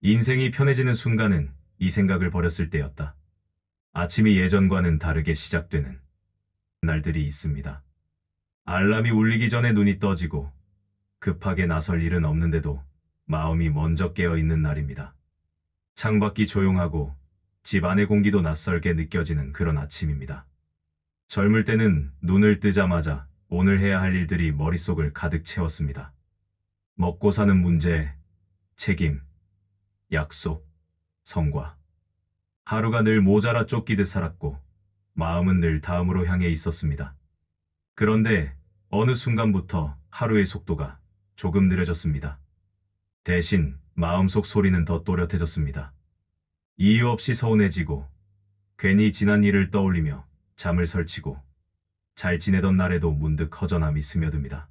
인생이 편해지는 순간은 이 생각을 버렸을 때였다. 아침이 예전과는 다르게 시작되는 날들이 있습니다. 알람이 울리기 전에 눈이 떠지고 급하게 나설 일은 없는데도 마음이 먼저 깨어 있는 날입니다. 창밖이 조용하고 집 안의 공기도 낯설게 느껴지는 그런 아침입니다. 젊을 때는 눈을 뜨자마자 오늘 해야 할 일들이 머릿속을 가득 채웠습니다. 먹고 사는 문제, 책임, 약속, 성과. 하루가 늘 모자라 쫓기듯 살았고 마음은 늘 다음으로 향해 있었습니다. 그런데 어느 순간부터 하루의 속도가 조금 느려졌습니다. 대신 마음속 소리는 더 또렷해졌습니다. 이유 없이 서운해지고 괜히 지난 일을 떠올리며 잠을 설치고 잘 지내던 날에도 문득 허전함이 스며듭니다.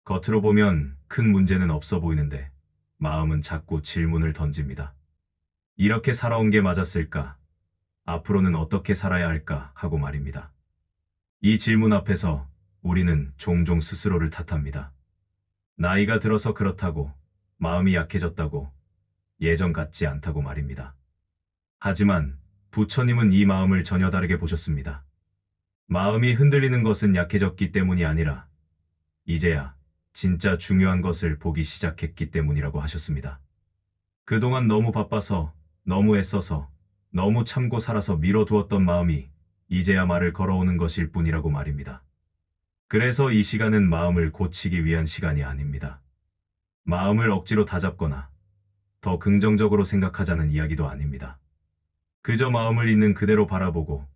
겉으로 보면 큰 문제는 없어 보이는데 마음은 자꾸 질문을 던집니다. 이렇게 살아온 게 맞았을까? 앞으로는 어떻게 살아야 할까? 하고 말입니다. 이 질문 앞에서 우리는 종종 스스로를 탓합니다. 나이가 들어서 그렇다고, 마음이 약해졌다고, 예전 같지 않다고 말입니다. 하지만 부처님은 이 마음을 전혀 다르게 보셨습니다. 마음이 흔들리는 것은 약해졌기 때문이 아니라 이제야 진짜 중요한 것을 보기 시작했기 때문이라고 하셨습니다. 그동안 너무 바빠서, 너무 애써서, 너무 참고 살아서 미뤄두었던 마음이 이제야 말을 걸어오는 것일 뿐이라고 말입니다. 그래서 이 시간은 마음을 고치기 위한 시간이 아닙니다. 마음을 억지로 다잡거나 더 긍정적으로 생각하자는 이야기도 아닙니다. 그저 마음을 있는 그대로 바라보고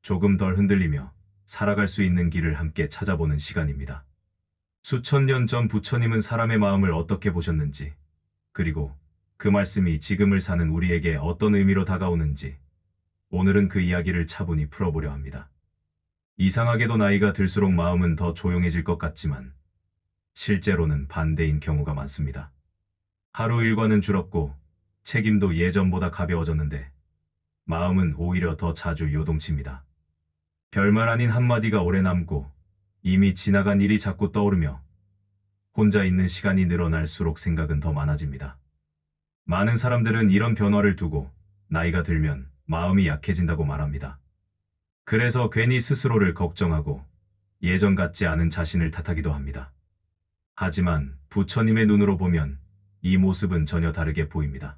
조금 덜 흔들리며 살아갈 수 있는 길을 함께 찾아보는 시간입니다. 수천 년 전 부처님은 사람의 마음을 어떻게 보셨는지, 그리고 그 말씀이 지금을 사는 우리에게 어떤 의미로 다가오는지 오늘은 그 이야기를 차분히 풀어보려 합니다. 이상하게도 나이가 들수록 마음은 더 조용해질 것 같지만 실제로는 반대인 경우가 많습니다. 하루 일과는 줄었고 책임도 예전보다 가벼워졌는데 마음은 오히려 더 자주 요동칩니다. 별말 아닌 한마디가 오래 남고 이미 지나간 일이 자꾸 떠오르며 혼자 있는 시간이 늘어날수록 생각은 더 많아집니다. 많은 사람들은 이런 변화를 두고 나이가 들면 마음이 약해진다고 말합니다. 그래서 괜히 스스로를 걱정하고 예전 같지 않은 자신을 탓하기도 합니다. 하지만 부처님의 눈으로 보면 이 모습은 전혀 다르게 보입니다.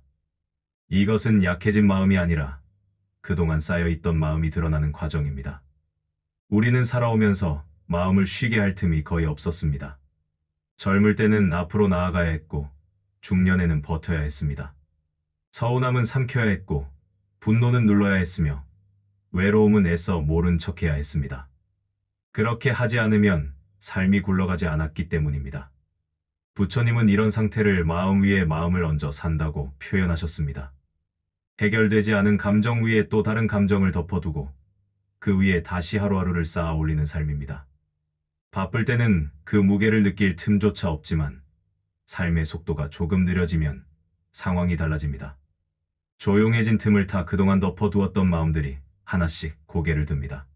이것은 약해진 마음이 아니라 그동안 쌓여있던 마음이 드러나는 과정입니다. 우리는 살아오면서 마음을 쉬게 할 틈이 거의 없었습니다. 젊을 때는 앞으로 나아가야 했고 중년에는 버텨야 했습니다. 서운함은 삼켜야 했고 분노는 눌러야 했으며 외로움은 애써 모른 척해야 했습니다. 그렇게 하지 않으면 삶이 굴러가지 않았기 때문입니다. 부처님은 이런 상태를 마음 위에 마음을 얹어 산다고 표현하셨습니다. 해결되지 않은 감정 위에 또 다른 감정을 덮어두고 그 위에 다시 하루하루를 쌓아 올리는 삶입니다. 바쁠 때는 그 무게를 느낄 틈조차 없지만 삶의 속도가 조금 느려지면 상황이 달라집니다. 조용해진 틈을 타 그동안 덮어두었던 마음들이 하나씩 고개를 듭니다.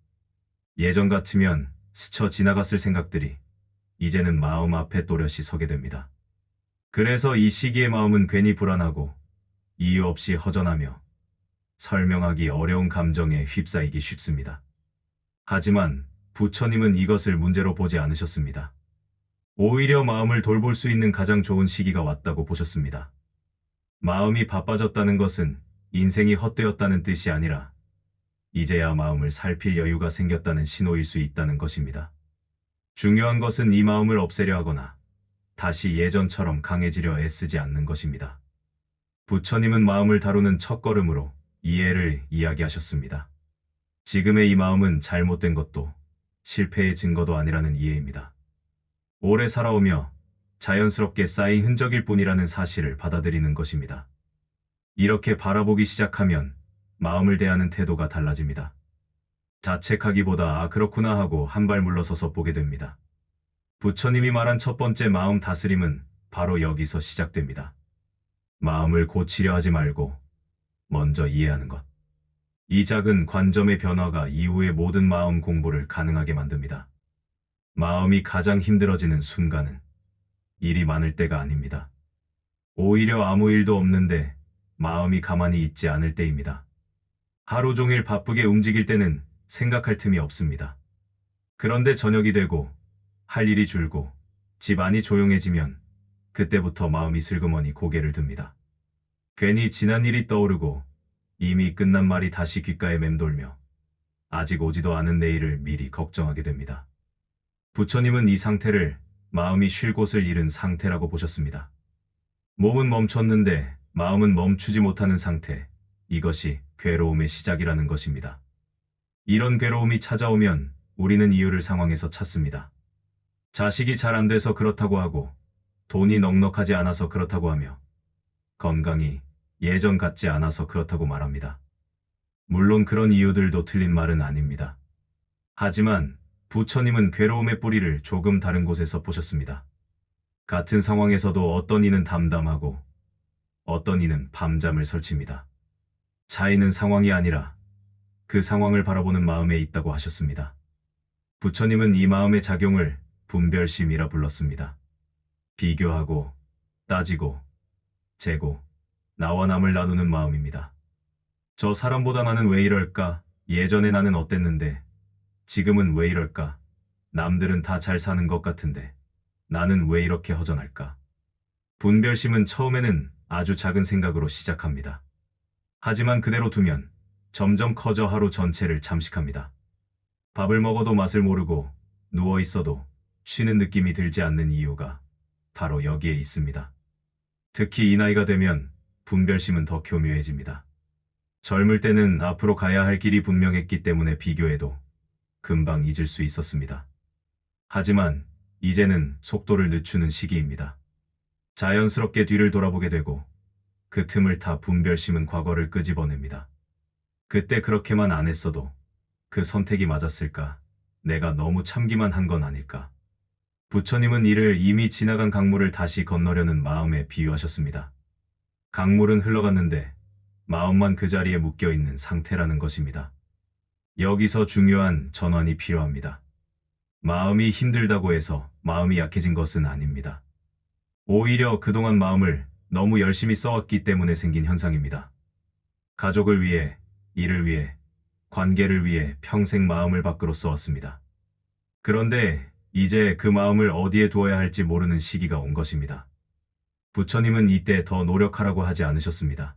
예전 같으면 스쳐 지나갔을 생각들이 이제는 마음 앞에 또렷이 서게 됩니다. 그래서 이 시기의 마음은 괜히 불안하고 이유 없이 허전하며 설명하기 어려운 감정에 휩싸이기 쉽습니다. 하지만 부처님은 이것을 문제로 보지 않으셨습니다. 오히려 마음을 돌볼 수 있는 가장 좋은 시기가 왔다고 보셨습니다. 마음이 바빠졌다는 것은 인생이 헛되었다는 뜻이 아니라 이제야 마음을 살필 여유가 생겼다는 신호일 수 있다는 것입니다. 중요한 것은 이 마음을 없애려 하거나 다시 예전처럼 강해지려 애쓰지 않는 것입니다. 부처님은 마음을 다루는 첫걸음으로 이해를 이야기하셨습니다. 지금의 이 마음은 잘못된 것도 실패의 증거도 아니라는 이해입니다. 오래 살아오며 자연스럽게 쌓인 흔적일 뿐이라는 사실을 받아들이는 것입니다. 이렇게 바라보기 시작하면 마음을 대하는 태도가 달라집니다. 자책하기보다 아 그렇구나 하고 한 발 물러서서 보게 됩니다. 부처님이 말한 첫 번째 마음 다스림은 바로 여기서 시작됩니다. 마음을 고치려 하지 말고 먼저 이해하는 것. 이 작은 관점의 변화가 이후의 모든 마음 공부를 가능하게 만듭니다. 마음이 가장 힘들어지는 순간은 일이 많을 때가 아닙니다. 오히려 아무 일도 없는데 마음이 가만히 있지 않을 때입니다. 하루 종일 바쁘게 움직일 때는 생각할 틈이 없습니다. 그런데 저녁이 되고 할 일이 줄고 집 안이 조용해지면 그때부터 마음이 슬그머니 고개를 듭니다. 괜히 지난 일이 떠오르고 이미 끝난 말이 다시 귓가에 맴돌며 아직 오지도 않은 내일을 미리 걱정하게 됩니다. 부처님은 이 상태를 마음이 쉴 곳을 잃은 상태라고 보셨습니다. 몸은 멈췄는데 마음은 멈추지 못하는 상태, 이것이 괴로움의 시작이라는 것입니다. 이런 괴로움이 찾아오면 우리는 이유를 상황에서 찾습니다. 자식이 잘 안 돼서 그렇다고 하고, 돈이 넉넉하지 않아서 그렇다고 하며, 건강이 예전 같지 않아서 그렇다고 말합니다. 물론 그런 이유들도 틀린 말은 아닙니다. 하지만 부처님은 괴로움의 뿌리를 조금 다른 곳에서 보셨습니다. 같은 상황에서도 어떤 이는 담담하고 어떤 이는 밤잠을 설칩니다. 차이는 상황이 아니라 그 상황을 바라보는 마음에 있다고 하셨습니다. 부처님은 이 마음의 작용을 분별심이라 불렀습니다. 비교하고 따지고 재고 나와 남을 나누는 마음입니다. 저 사람보다 나는 왜 이럴까? 예전에 나는 어땠는데 지금은 왜 이럴까? 남들은 다 잘 사는 것 같은데 나는 왜 이렇게 허전할까? 분별심은 처음에는 아주 작은 생각으로 시작합니다. 하지만 그대로 두면 점점 커져 하루 전체를 잠식합니다. 밥을 먹어도 맛을 모르고 누워 있어도 쉬는 느낌이 들지 않는 이유가 바로 여기에 있습니다. 특히 이 나이가 되면 분별심은 더 교묘해집니다. 젊을 때는 앞으로 가야 할 길이 분명했기 때문에 비교해도 금방 잊을 수 있었습니다. 하지만 이제는 속도를 늦추는 시기입니다. 자연스럽게 뒤를 돌아보게 되고 그 틈을 타 분별심은 과거를 끄집어냅니다. 그때 그렇게만 안 했어도 그 선택이 맞았을까? 내가 너무 참기만 한 건 아닐까? 부처님은 이를 이미 지나간 강물을 다시 건너려는 마음에 비유하셨습니다. 강물은 흘러갔는데 마음만 그 자리에 묶여있는 상태라는 것입니다. 여기서 중요한 전환이 필요합니다. 마음이 힘들다고 해서 마음이 약해진 것은 아닙니다. 오히려 그동안 마음을 너무 열심히 써왔기 때문에 생긴 현상입니다. 가족을 위해, 일을 위해, 관계를 위해 평생 마음을 밖으로 써왔습니다. 그런데 이제 그 마음을 어디에 두어야 할지 모르는 시기가 온 것입니다. 부처님은 이때 더 노력하라고 하지 않으셨습니다.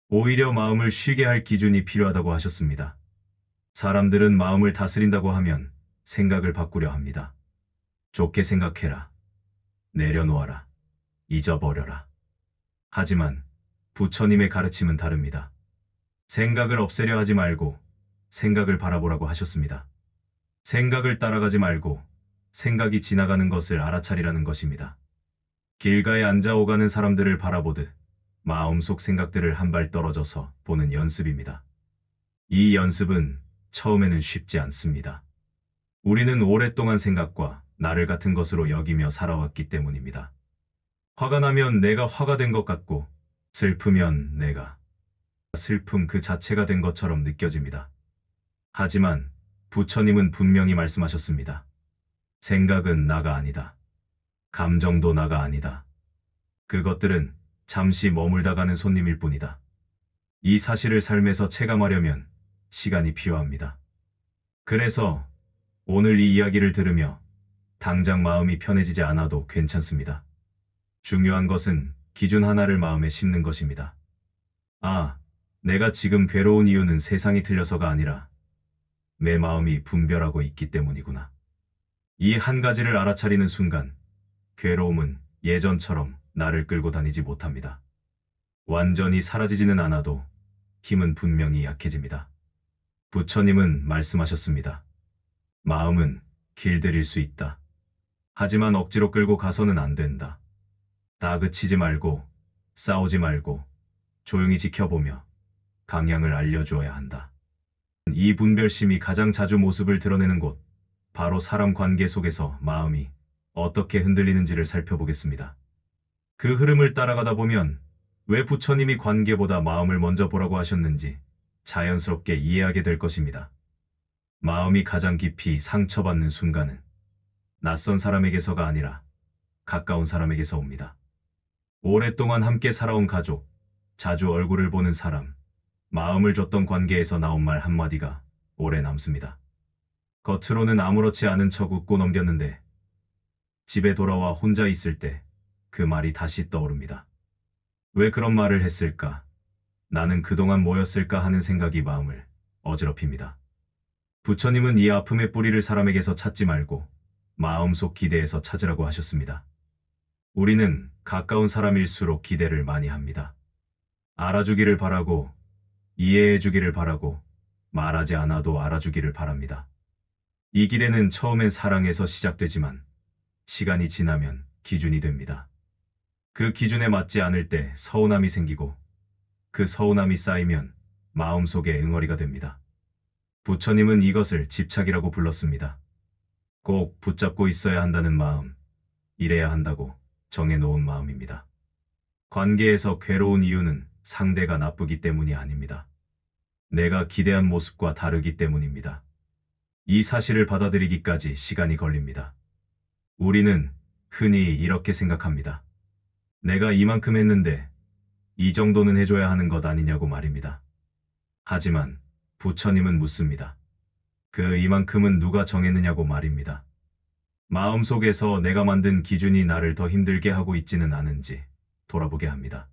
오히려 마음을 쉬게 할 기준이 필요하다고 하셨습니다. 사람들은 마음을 다스린다고 하면 생각을 바꾸려 합니다. 좋게 생각해라. 내려놓아라. 잊어버려라. 하지만 부처님의 가르침은 다릅니다. 생각을 없애려 하지 말고 생각을 바라보라고 하셨습니다. 생각을 따라가지 말고 생각이 지나가는 것을 알아차리라는 것입니다. 길가에 앉아 오가는 사람들을 바라보듯 마음속 생각들을 한 발 떨어져서 보는 연습입니다. 이 연습은 처음에는 쉽지 않습니다. 우리는 오랫동안 생각과 나를 같은 것으로 여기며 살아왔기 때문입니다. 화가 나면 내가 화가 된 것 같고 슬프면 내가 슬픔 그 자체가 된 것처럼 느껴집니다. 하지만 부처님은 분명히 말씀하셨습니다. 생각은 나가 아니다. 감정도 나가 아니다. 그것들은 잠시 머물다 가는 손님일 뿐이다. 이 사실을 삶에서 체감하려면 시간이 필요합니다. 그래서 오늘 이 이야기를 들으며 당장 마음이 편해지지 않아도 괜찮습니다. 중요한 것은 기준 하나를 마음에 심는 것입니다. 아, 내가 지금 괴로운 이유는 세상이 틀려서가 아니라 내 마음이 분별하고 있기 때문이구나. 이 한 가지를 알아차리는 순간 괴로움은 예전처럼 나를 끌고 다니지 못합니다. 완전히 사라지지는 않아도 힘은 분명히 약해집니다. 부처님은 말씀하셨습니다. 마음은 길들일 수 있다. 하지만 억지로 끌고 가서는 안 된다. 다그치지 말고 싸우지 말고 조용히 지켜보며 방향을 알려주어야 한다. 이 분별심이 가장 자주 모습을 드러내는 곳, 바로 사람 관계 속에서 마음이 어떻게 흔들리는지를 살펴보겠습니다. 그 흐름을 따라가다 보면 왜 부처님이 관계보다 마음을 먼저 보라고 하셨는지 자연스럽게 이해하게 될 것입니다. 마음이 가장 깊이 상처받는 순간은 낯선 사람에게서가 아니라 가까운 사람에게서 옵니다. 오랫동안 함께 살아온 가족, 자주 얼굴을 보는 사람, 마음을 줬던 관계에서 나온 말 한마디가 오래 남습니다. 겉으로는 아무렇지 않은 척 웃고 넘겼는데 집에 돌아와 혼자 있을 때 그 말이 다시 떠오릅니다. 왜 그런 말을 했을까? 나는 그동안 뭐였을까 하는 생각이 마음을 어지럽힙니다. 부처님은 이 아픔의 뿌리를 사람에게서 찾지 말고 마음속 기대에서 찾으라고 하셨습니다. 우리는 가까운 사람일수록 기대를 많이 합니다. 알아주기를 바라고, 이해해주기를 바라고, 말하지 않아도 알아주기를 바랍니다. 이 기대는 처음엔 사랑에서 시작되지만 시간이 지나면 기준이 됩니다. 그 기준에 맞지 않을 때 서운함이 생기고 그 서운함이 쌓이면 마음속에 응어리가 됩니다. 부처님은 이것을 집착이라고 불렀습니다. 꼭 붙잡고 있어야 한다는 마음, 이래야 한다고 정해놓은 마음입니다. 관계에서 괴로운 이유는 상대가 나쁘기 때문이 아닙니다. 내가 기대한 모습과 다르기 때문입니다. 이 사실을 받아들이기까지 시간이 걸립니다. 우리는 흔히 이렇게 생각합니다. 내가 이만큼 했는데 이 정도는 해줘야 하는 것 아니냐고 말입니다. 하지만 부처님은 묻습니다. 그 이만큼은 누가 정했느냐고 말입니다. 마음속에서 내가 만든 기준이 나를 더 힘들게 하고 있지는 않은지 돌아보게 합니다.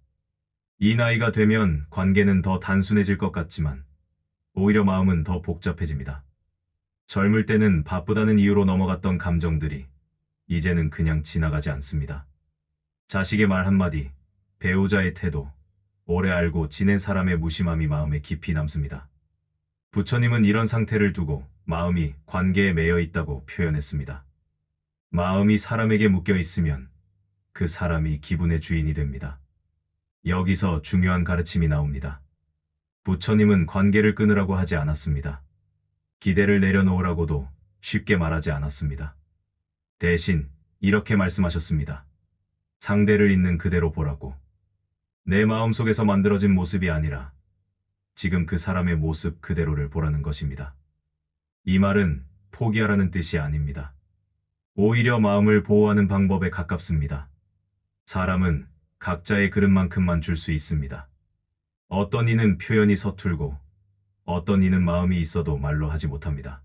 이 나이가 되면 관계는 더 단순해질 것 같지만 오히려 마음은 더 복잡해집니다. 젊을 때는 바쁘다는 이유로 넘어갔던 감정들이 이제는 그냥 지나가지 않습니다. 자식의 말 한마디, 배우자의 태도, 오래 알고 지낸 사람의 무심함이 마음에 깊이 남습니다. 부처님은 이런 상태를 두고 마음이 관계에 매여 있다고 표현했습니다. 마음이 사람에게 묶여 있으면 그 사람이 기분의 주인이 됩니다. 여기서 중요한 가르침이 나옵니다. 부처님은 관계를 끊으라고 하지 않았습니다. 기대를 내려놓으라고도 쉽게 말하지 않았습니다. 대신 이렇게 말씀하셨습니다. 상대를 있는 그대로 보라고. 내 마음속에서 만들어진 모습이 아니라 지금 그 사람의 모습 그대로를 보라는 것입니다. 이 말은 포기하라는 뜻이 아닙니다. 오히려 마음을 보호하는 방법에 가깝습니다. 사람은 각자의 그릇만큼만 줄 수 있습니다. 어떤 이는 표현이 서툴고 어떤 이는 마음이 있어도 말로 하지 못합니다.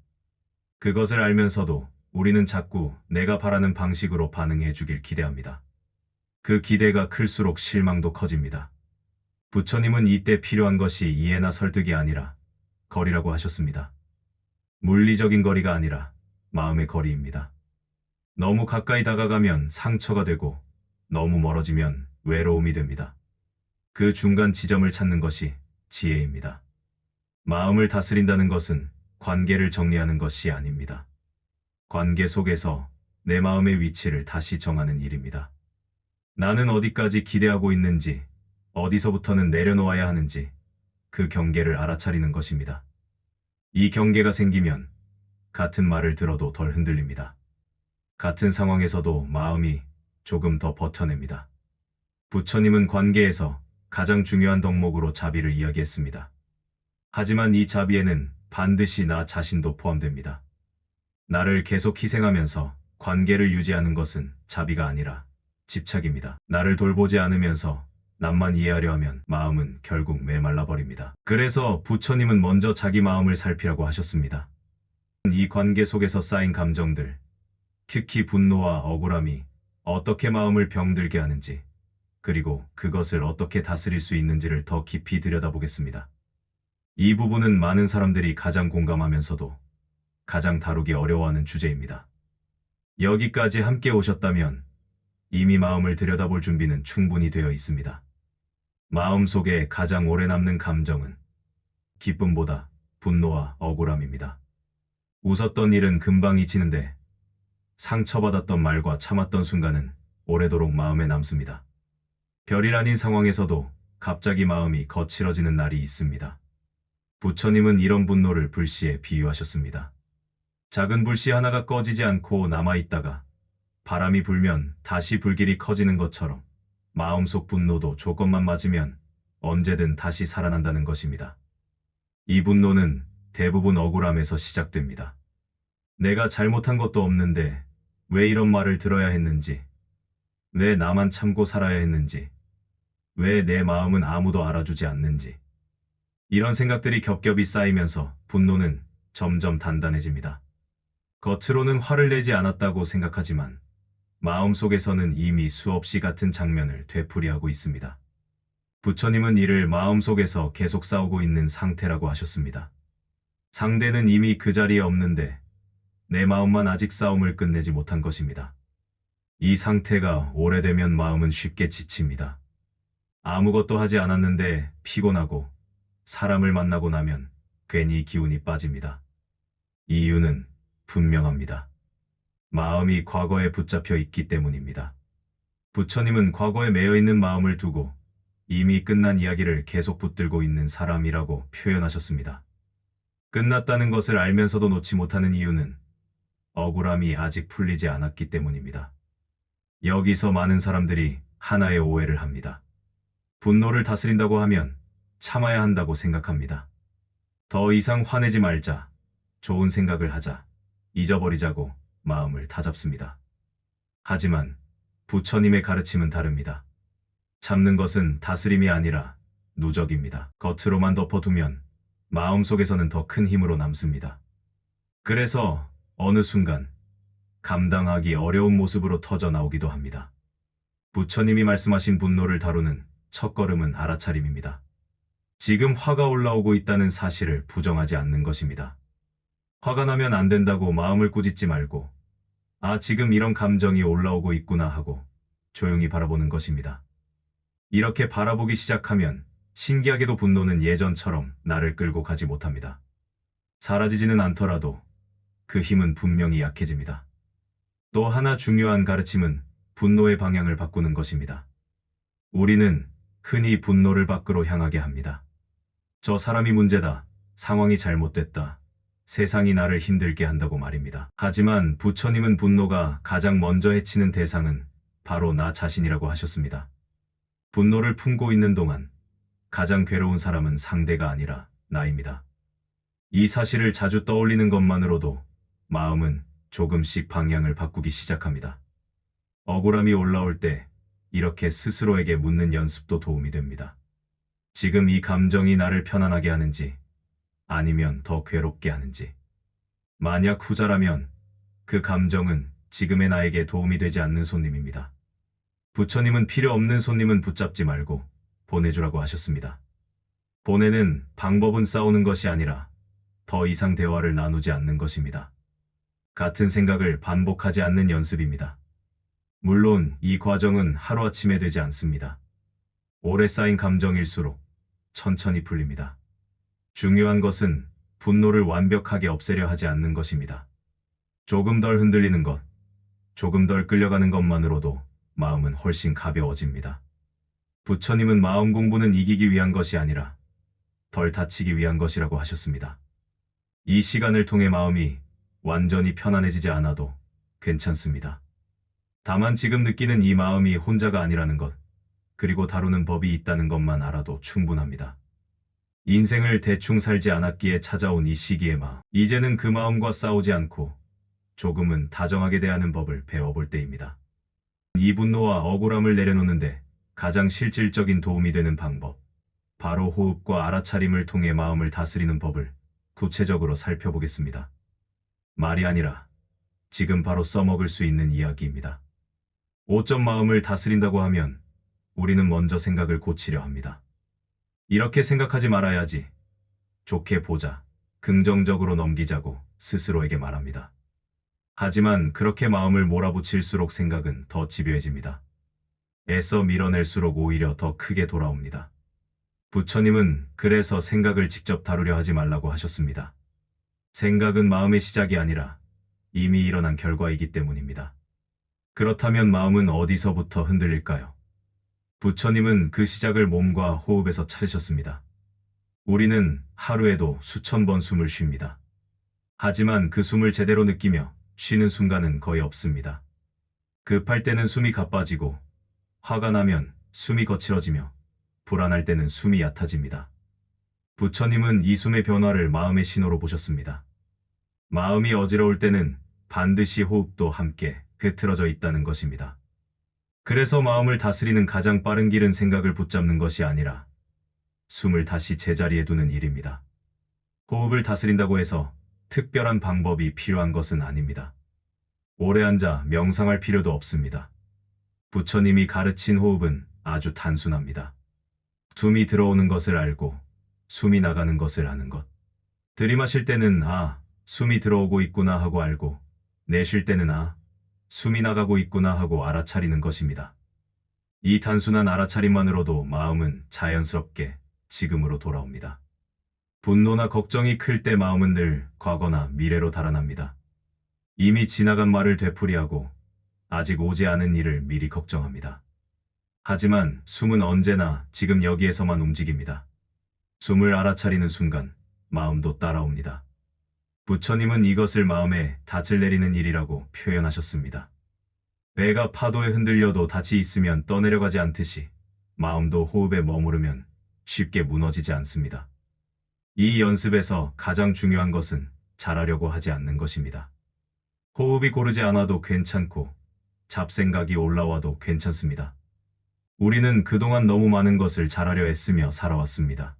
그것을 알면서도 우리는 자꾸 내가 바라는 방식으로 반응해 주길 기대합니다. 그 기대가 클수록 실망도 커집니다. 부처님은 이때 필요한 것이 이해나 설득이 아니라 거리라고 하셨습니다. 물리적인 거리가 아니라 마음의 거리입니다. 너무 가까이 다가가면 상처가 되고 너무 멀어지면 외로움이 됩니다. 그 중간 지점을 찾는 것이 지혜입니다. 마음을 다스린다는 것은 관계를 정리하는 것이 아닙니다. 관계 속에서 내 마음의 위치를 다시 정하는 일입니다. 나는 어디까지 기대하고 있는지, 어디서부터는 내려놓아야 하는지 그 경계를 알아차리는 것입니다. 이 경계가 생기면 같은 말을 들어도 덜 흔들립니다. 같은 상황에서도 마음이 조금 더 버텨냅니다. 부처님은 관계에서 가장 중요한 덕목으로 자비를 이야기했습니다. 하지만 이 자비에는 반드시 나 자신도 포함됩니다. 나를 계속 희생하면서 관계를 유지하는 것은 자비가 아니라 집착입니다. 나를 돌보지 않으면서 남만 이해하려 하면 마음은 결국 메말라 버립니다. 그래서 부처님은 먼저 자기 마음을 살피라고 하셨습니다. 이 관계 속에서 쌓인 감정들, 특히 분노와 억울함이 어떻게 마음을 병들게 하는지, 그리고 그것을 어떻게 다스릴 수 있는지를 더 깊이 들여다보겠습니다. 이 부분은 많은 사람들이 가장 공감하면서도 가장 다루기 어려워하는 주제입니다. 여기까지 함께 오셨다면 이미 마음을 들여다볼 준비는 충분히 되어 있습니다. 마음속에 가장 오래 남는 감정은 기쁨보다 분노와 억울함입니다. 웃었던 일은 금방 잊히는데 상처받았던 말과 참았던 순간은 오래도록 마음에 남습니다. 별일 아닌 상황에서도 갑자기 마음이 거칠어지는 날이 있습니다. 부처님은 이런 분노를 불씨에 비유하셨습니다. 작은 불씨 하나가 꺼지지 않고 남아있다가 바람이 불면 다시 불길이 커지는 것처럼 마음속 분노도 조건만 맞으면 언제든 다시 살아난다는 것입니다. 이 분노는 대부분 억울함에서 시작됩니다. 내가 잘못한 것도 없는데 왜 이런 말을 들어야 했는지, 왜 나만 참고 살아야 했는지, 왜 내 마음은 아무도 알아주지 않는지. 이런 생각들이 겹겹이 쌓이면서 분노는 점점 단단해집니다. 겉으로는 화를 내지 않았다고 생각하지만 마음속에서는 이미 수없이 같은 장면을 되풀이하고 있습니다. 부처님은 이를 마음속에서 계속 싸우고 있는 상태라고 하셨습니다. 상대는 이미 그 자리에 없는데 내 마음만 아직 싸움을 끝내지 못한 것입니다. 이 상태가 오래되면 마음은 쉽게 지칩니다. 아무것도 하지 않았는데 피곤하고 사람을 만나고 나면 괜히 기운이 빠집니다. 이유는 분명합니다. 마음이 과거에 붙잡혀 있기 때문입니다. 부처님은 과거에 매여 있는 마음을 두고 이미 끝난 이야기를 계속 붙들고 있는 사람이라고 표현하셨습니다. 끝났다는 것을 알면서도 놓지 못하는 이유는 억울함이 아직 풀리지 않았기 때문입니다. 여기서 많은 사람들이 하나의 오해를 합니다. 분노를 다스린다고 하면 참아야 한다고 생각합니다. 더 이상 화내지 말자, 좋은 생각을 하자, 잊어버리자고 마음을 다잡습니다. 하지만 부처님의 가르침은 다릅니다. 참는 것은 다스림이 아니라 누적입니다. 겉으로만 덮어두면 마음속에서는 더 큰 힘으로 남습니다. 그래서 어느 순간 감당하기 어려운 모습으로 터져 나오기도 합니다. 부처님이 말씀하신 분노를 다루는 첫걸음은 알아차림입니다. 지금 화가 올라오고 있다는 사실을 부정하지 않는 것입니다. 화가 나면 안 된다고 마음을 꾸짖지 말고, 아, 지금 이런 감정이 올라오고 있구나 하고 조용히 바라보는 것입니다. 이렇게 바라보기 시작하면 신기하게도 분노는 예전처럼 나를 끌고 가지 못합니다. 사라지지는 않더라도 그 힘은 분명히 약해집니다. 또 하나 중요한 가르침은 분노의 방향을 바꾸는 것입니다. 우리는 흔히 분노를 밖으로 향하게 합니다. 저 사람이 문제다, 상황이 잘못됐다, 세상이 나를 힘들게 한다고 말입니다. 하지만 부처님은 분노가 가장 먼저 해치는 대상은 바로 나 자신이라고 하셨습니다. 분노를 품고 있는 동안 가장 괴로운 사람은 상대가 아니라 나입니다. 이 사실을 자주 떠올리는 것만으로도 마음은 조금씩 방향을 바꾸기 시작합니다. 억울함이 올라올 때 이렇게 스스로에게 묻는 연습도 도움이 됩니다. 지금 이 감정이 나를 편안하게 하는지 아니면 더 괴롭게 하는지. 만약 후자라면 그 감정은 지금의 나에게 도움이 되지 않는 손님입니다. 부처님은 필요 없는 손님은 붙잡지 말고 보내주라고 하셨습니다. 보내는 방법은 싸우는 것이 아니라 더 이상 대화를 나누지 않는 것입니다. 같은 생각을 반복하지 않는 연습입니다. 물론 이 과정은 하루아침에 되지 않습니다. 오래 쌓인 감정일수록 천천히 풀립니다. 중요한 것은 분노를 완벽하게 없애려 하지 않는 것입니다. 조금 덜 흔들리는 것, 조금 덜 끌려가는 것만으로도 마음은 훨씬 가벼워집니다. 부처님은 마음 공부는 이기기 위한 것이 아니라 덜 다치기 위한 것이라고 하셨습니다. 이 시간을 통해 마음이 완전히 편안해지지 않아도 괜찮습니다. 다만 지금 느끼는 이 마음이 혼자가 아니라는 것, 그리고 다루는 법이 있다는 것만 알아도 충분합니다. 인생을 대충 살지 않았기에 찾아온 이 시기의 마음, 이제는 그 마음과 싸우지 않고 조금은 다정하게 대하는 법을 배워볼 때입니다. 이 분노와 억울함을 내려놓는데 가장 실질적인 도움이 되는 방법, 바로 호흡과 알아차림을 통해 마음을 다스리는 법을 구체적으로 살펴보겠습니다. 말이 아니라 지금 바로 써먹을 수 있는 이야기입니다. 5점 마음을 다스린다고 하면 우리는 먼저 생각을 고치려 합니다. 이렇게 생각하지 말아야지, 좋게 보자, 긍정적으로 넘기자고 스스로에게 말합니다. 하지만 그렇게 마음을 몰아붙일수록 생각은 더 집요해집니다. 애써 밀어낼수록 오히려 더 크게 돌아옵니다. 부처님은 그래서 생각을 직접 다루려 하지 말라고 하셨습니다. 생각은 마음의 시작이 아니라 이미 일어난 결과이기 때문입니다. 그렇다면 마음은 어디서부터 흔들릴까요? 부처님은 그 시작을 몸과 호흡에서 찾으셨습니다. 우리는 하루에도 수천 번 숨을 쉽니다. 하지만 그 숨을 제대로 느끼며 쉬는 순간은 거의 없습니다. 급할 때는 숨이 가빠지고, 화가 나면 숨이 거칠어지며, 불안할 때는 숨이 얕아집니다. 부처님은 이 숨의 변화를 마음의 신호로 보셨습니다. 마음이 어지러울 때는 반드시 호흡도 함께 흐트러져 있다는 것입니다. 그래서 마음을 다스리는 가장 빠른 길은 생각을 붙잡는 것이 아니라 숨을 다시 제자리에 두는 일입니다. 호흡을 다스린다고 해서 특별한 방법이 필요한 것은 아닙니다. 오래 앉아 명상할 필요도 없습니다. 부처님이 가르친 호흡은 아주 단순합니다. 숨이 들어오는 것을 알고 숨이 나가는 것을 아는 것. 들이마실 때는 숨이 들어오고 있구나 하고 알고, 내쉴 때는 숨이 나가고 있구나 하고 알아차리는 것입니다. 이 단순한 알아차림만으로도 마음은 자연스럽게 지금으로 돌아옵니다. 분노나 걱정이 클 때 마음은 늘 과거나 미래로 달아납니다. 이미 지나간 말을 되풀이하고 아직 오지 않은 일을 미리 걱정합니다. 하지만 숨은 언제나 지금 여기에서만 움직입니다. 숨을 알아차리는 순간 마음도 따라옵니다. 부처님은 이것을 마음에 닻을 내리는 일이라고 표현하셨습니다. 배가 파도에 흔들려도 닻이 있으면 떠내려가지 않듯이 마음도 호흡에 머무르면 쉽게 무너지지 않습니다. 이 연습에서 가장 중요한 것은 잘하려고 하지 않는 것입니다. 호흡이 고르지 않아도 괜찮고 잡생각이 올라와도 괜찮습니다. 우리는 그동안 너무 많은 것을 잘하려 애쓰며 살아왔습니다.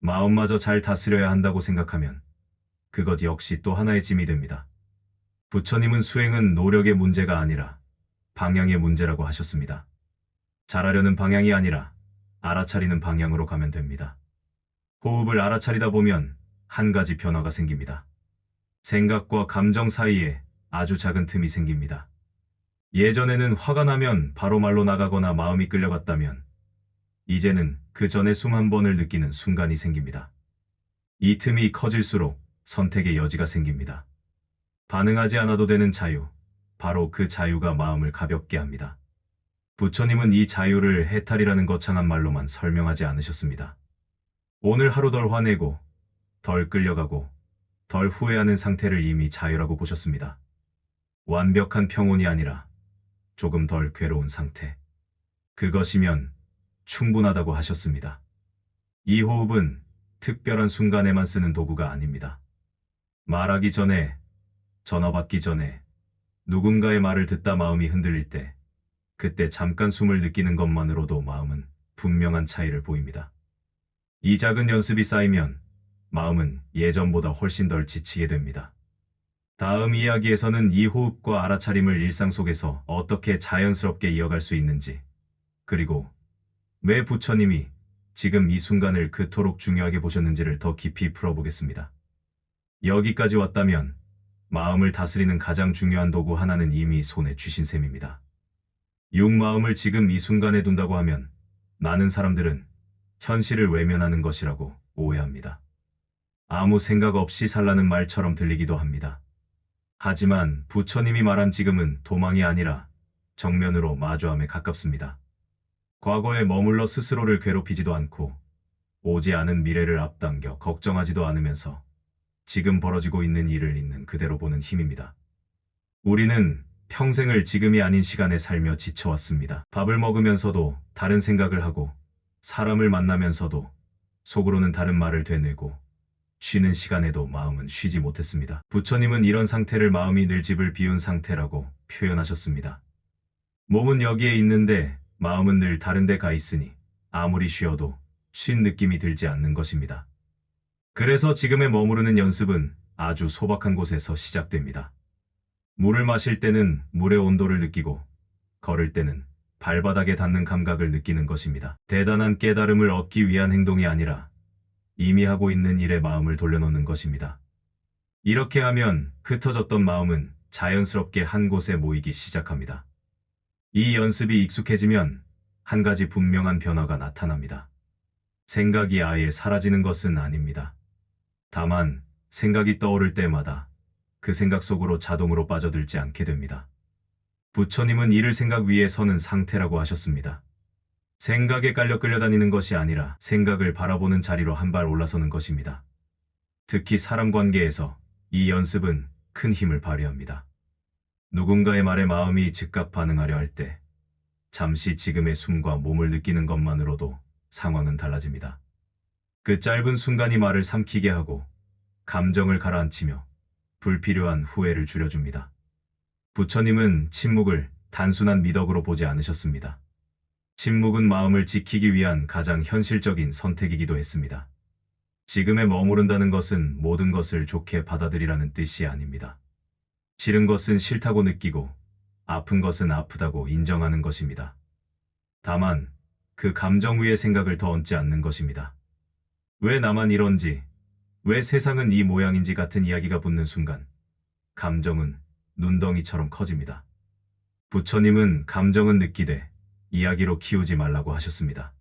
마음마저 잘 다스려야 한다고 생각하면 그것 역시 또 하나의 짐이 됩니다. 부처님은 수행은 노력의 문제가 아니라 방향의 문제라고 하셨습니다. 잘하려는 방향이 아니라 알아차리는 방향으로 가면 됩니다. 호흡을 알아차리다 보면 한 가지 변화가 생깁니다. 생각과 감정 사이에 아주 작은 틈이 생깁니다. 예전에는 화가 나면 바로 말로 나가거나 마음이 끌려갔다면 이제는 그 전에 숨 한 번을 느끼는 순간이 생깁니다. 이 틈이 커질수록 선택의 여지가 생깁니다. 반응하지 않아도 되는 자유, 바로 그 자유가 마음을 가볍게 합니다. 부처님은 이 자유를 해탈이라는 거창한 말로만 설명하지 않으셨습니다. 오늘 하루 덜 화내고, 덜 끌려가고, 덜 후회하는 상태를 이미 자유라고 보셨습니다. 완벽한 평온이 아니라 조금 덜 괴로운 상태. 그것이면 충분하다고 하셨습니다. 이 호흡은 특별한 순간에만 쓰는 도구가 아닙니다. 말하기 전에, 전화 받기 전에, 누군가의 말을 듣다 마음이 흔들릴 때, 그때 잠깐 숨을 느끼는 것만으로도 마음은 분명한 차이를 보입니다. 이 작은 연습이 쌓이면 마음은 예전보다 훨씬 덜 지치게 됩니다. 다음 이야기에서는 이 호흡과 알아차림을 일상 속에서 어떻게 자연스럽게 이어갈 수 있는지, 그리고 왜 부처님이 지금 이 순간을 그토록 중요하게 보셨는지를 더 깊이 풀어보겠습니다. 여기까지 왔다면 마음을 다스리는 가장 중요한 도구 하나는 이미 손에 쥐신 셈입니다. 마음을 지금 이 순간에 둔다고 하면 많은 사람들은 현실을 외면하는 것이라고 오해합니다. 아무 생각 없이 살라는 말처럼 들리기도 합니다. 하지만 부처님이 말한 지금은 도망이 아니라 정면으로 마주함에 가깝습니다. 과거에 머물러 스스로를 괴롭히지도 않고 오지 않은 미래를 앞당겨 걱정하지도 않으면서 지금 벌어지고 있는 일을 있는 그대로 보는 힘입니다. 우리는 평생을 지금이 아닌 시간에 살며 지쳐왔습니다. 밥을 먹으면서도 다른 생각을 하고 사람을 만나면서도 속으로는 다른 말을 되뇌고 쉬는 시간에도 마음은 쉬지 못했습니다. 부처님은 이런 상태를 마음이 늘 집을 비운 상태라고 표현하셨습니다. 몸은 여기에 있는데 마음은 늘 다른 데 가 있으니 아무리 쉬어도 쉰 느낌이 들지 않는 것입니다. 그래서 지금에 머무르는 연습은 아주 소박한 곳에서 시작됩니다. 물을 마실 때는 물의 온도를 느끼고 걸을 때는 발바닥에 닿는 감각을 느끼는 것입니다. 대단한 깨달음을 얻기 위한 행동이 아니라 이미 하고 있는 일에 마음을 돌려놓는 것입니다. 이렇게 하면 흩어졌던 마음은 자연스럽게 한 곳에 모이기 시작합니다. 이 연습이 익숙해지면 한 가지 분명한 변화가 나타납니다. 생각이 아예 사라지는 것은 아닙니다. 다만 생각이 떠오를 때마다 그 생각 속으로 자동으로 빠져들지 않게 됩니다. 부처님은 이를 생각 위에 서는 상태라고 하셨습니다. 생각에 깔려 끌려다니는 것이 아니라 생각을 바라보는 자리로 한 발 올라서는 것입니다. 특히 사람 관계에서 이 연습은 큰 힘을 발휘합니다. 누군가의 말에 마음이 즉각 반응하려 할 때 잠시 지금의 숨과 몸을 느끼는 것만으로도 상황은 달라집니다. 그 짧은 순간이 말을 삼키게 하고 감정을 가라앉히며 불필요한 후회를 줄여줍니다. 부처님은 침묵을 단순한 미덕으로 보지 않으셨습니다. 침묵은 마음을 지키기 위한 가장 현실적인 선택이기도 했습니다. 지금에 머무른다는 것은 모든 것을 좋게 받아들이라는 뜻이 아닙니다. 싫은 것은 싫다고 느끼고 아픈 것은 아프다고 인정하는 것입니다. 다만 그 감정 위에 생각을 더 얹지 않는 것입니다. 왜 나만 이런지, 왜 세상은 이 모양인지 같은 이야기가 붙는 순간 감정은 눈덩이처럼 커집니다. 부처님은 감정은 느끼되 이야기로 키우지 말라고 하셨습니다.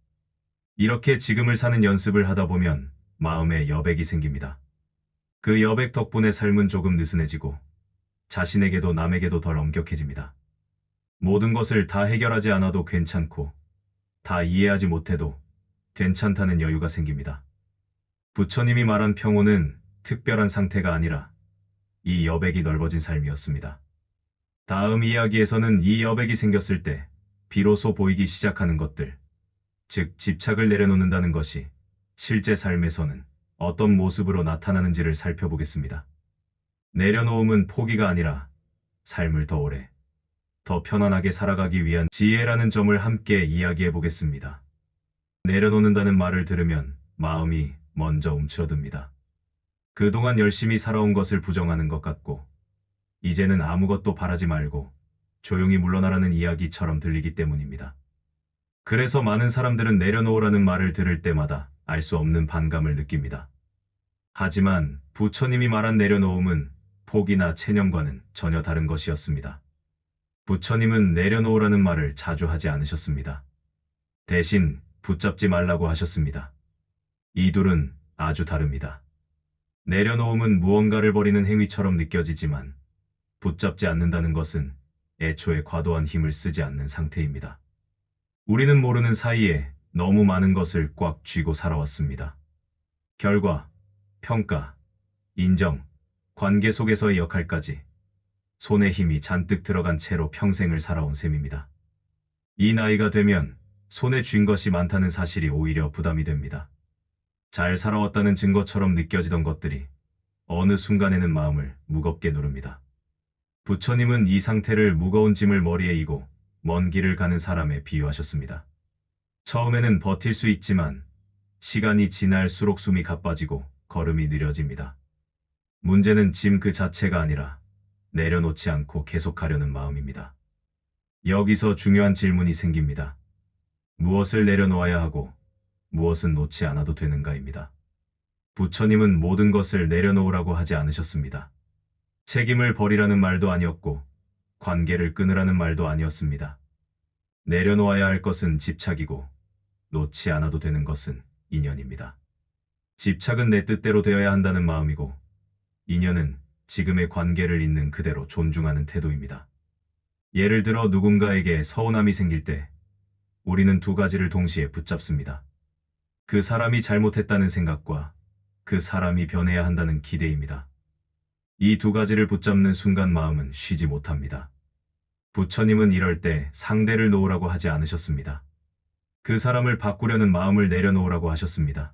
이렇게 지금을 사는 연습을 하다 보면 마음에 여백이 생깁니다. 그 여백 덕분에 삶은 조금 느슨해지고 자신에게도 남에게도 덜 엄격해집니다. 모든 것을 다 해결하지 않아도 괜찮고 다 이해하지 못해도 괜찮다는 여유가 생깁니다. 부처님이 말한 평온은 특별한 상태가 아니라 이 여백이 넓어진 삶이었습니다. 다음 이야기에서는 이 여백이 생겼을 때 비로소 보이기 시작하는 것들, 즉 집착을 내려놓는다는 것이 실제 삶에서는 어떤 모습으로 나타나는지를 살펴보겠습니다. 내려놓음은 포기가 아니라 삶을 더 오래, 더 편안하게 살아가기 위한 지혜라는 점을 함께 이야기해 보겠습니다. 내려놓는다는 말을 들으면 마음이 먼저 움츠러듭니다. 그동안 열심히 살아온 것을 부정하는 것 같고 이제는 아무것도 바라지 말고 조용히 물러나라는 이야기처럼 들리기 때문입니다. 그래서 많은 사람들은 내려놓으라는 말을 들을 때마다 알 수 없는 반감을 느낍니다. 하지만 부처님이 말한 내려놓음은 포기나 체념과는 전혀 다른 것이었습니다. 부처님은 내려놓으라는 말을 자주 하지 않으셨습니다. 대신 붙잡지 말라고 하셨습니다. 이 둘은 아주 다릅니다. 내려놓음은 무언가를 버리는 행위처럼 느껴지지만 붙잡지 않는다는 것은 애초에 과도한 힘을 쓰지 않는 상태입니다. 우리는 모르는 사이에 너무 많은 것을 꽉 쥐고 살아왔습니다. 결과, 평가, 인정, 관계 속에서의 역할까지 손에 힘이 잔뜩 들어간 채로 평생을 살아온 셈입니다. 이 나이가 되면 손에 쥔 것이 많다는 사실이 오히려 부담이 됩니다. 잘 살아왔다는 증거처럼 느껴지던 것들이 어느 순간에는 마음을 무겁게 누릅니다. 부처님은 이 상태를 무거운 짐을 머리에 이고 먼 길을 가는 사람에 비유하셨습니다. 처음에는 버틸 수 있지만 시간이 지날수록 숨이 가빠지고 걸음이 느려집니다. 문제는 짐 그 자체가 아니라 내려놓지 않고 계속하려는 마음입니다. 여기서 중요한 질문이 생깁니다. 무엇을 내려놓아야 하고 무엇은 놓지 않아도 되는가입니다. 부처님은 모든 것을 내려놓으라고 하지 않으셨습니다. 책임을 버리라는 말도 아니었고 관계를 끊으라는 말도 아니었습니다. 내려놓아야 할 것은 집착이고 놓지 않아도 되는 것은 인연입니다. 집착은 내 뜻대로 되어야 한다는 마음이고 인연은 지금의 관계를 있는 그대로 존중하는 태도입니다. 예를 들어 누군가에게 서운함이 생길 때 우리는 두 가지를 동시에 붙잡습니다. 그 사람이 잘못했다는 생각과 그 사람이 변해야 한다는 기대입니다. 이 두 가지를 붙잡는 순간 마음은 쉬지 못합니다. 부처님은 이럴 때 상대를 놓으라고 하지 않으셨습니다. 그 사람을 바꾸려는 마음을 내려놓으라고 하셨습니다.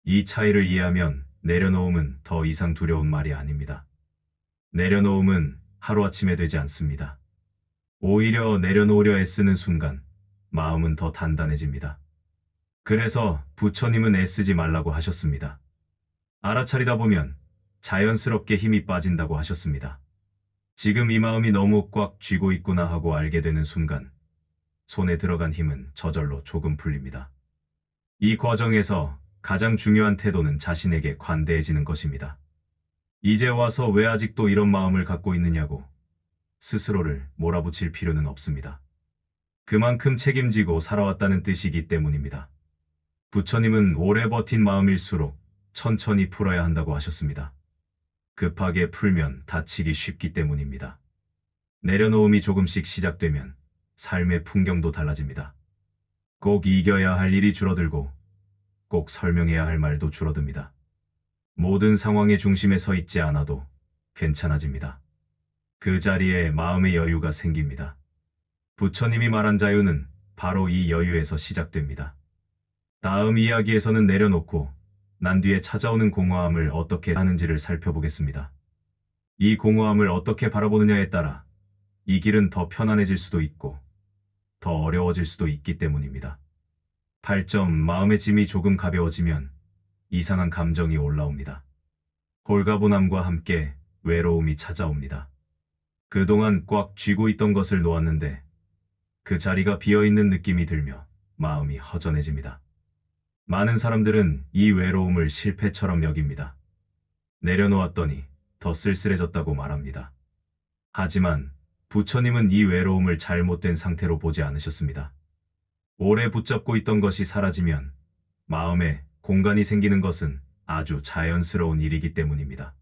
이 차이를 이해하면 내려놓음은 더 이상 두려운 말이 아닙니다. 내려놓음은 하루아침에 되지 않습니다. 오히려 내려놓으려 애쓰는 순간 마음은 더 단단해집니다. 그래서 부처님은 애쓰지 말라고 하셨습니다. 알아차리다 보면 자연스럽게 힘이 빠진다고 하셨습니다. 지금 이 마음이 너무 꽉 쥐고 있구나 하고 알게 되는 순간 손에 들어간 힘은 저절로 조금 풀립니다. 이 과정에서 가장 중요한 태도는 자신에게 관대해지는 것입니다. 이제 와서 왜 아직도 이런 마음을 갖고 있느냐고 스스로를 몰아붙일 필요는 없습니다. 그만큼 책임지고 살아왔다는 뜻이기 때문입니다. 부처님은 오래 버틴 마음일수록 천천히 풀어야 한다고 하셨습니다. 급하게 풀면 다치기 쉽기 때문입니다. 내려놓음이 조금씩 시작되면 삶의 풍경도 달라집니다. 꼭 이겨야 할 일이 줄어들고 꼭 설명해야 할 말도 줄어듭니다. 모든 상황의 중심에 서 있지 않아도 괜찮아집니다. 그 자리에 마음의 여유가 생깁니다. 부처님이 말한 자유는 바로 이 여유에서 시작됩니다. 다음 이야기에서는 내려놓고 난 뒤에 찾아오는 공허함을 어떻게 하는지를 살펴보겠습니다. 이 공허함을 어떻게 바라보느냐에 따라 이 길은 더 편안해질 수도 있고 더 어려워질 수도 있기 때문입니다. 8점 마음의 짐이 조금 가벼워지면 이상한 감정이 올라옵니다. 홀가분함과 함께 외로움이 찾아옵니다. 그동안 꽉 쥐고 있던 것을 놓았는데 그 자리가 비어있는 느낌이 들며 마음이 허전해집니다. 많은 사람들은 이 외로움을 실패처럼 여깁니다. 내려놓았더니 더 쓸쓸해졌다고 말합니다. 하지만 부처님은 이 외로움을 잘못된 상태로 보지 않으셨습니다. 오래 붙잡고 있던 것이 사라지면 마음에 공간이 생기는 것은 아주 자연스러운 일이기 때문입니다.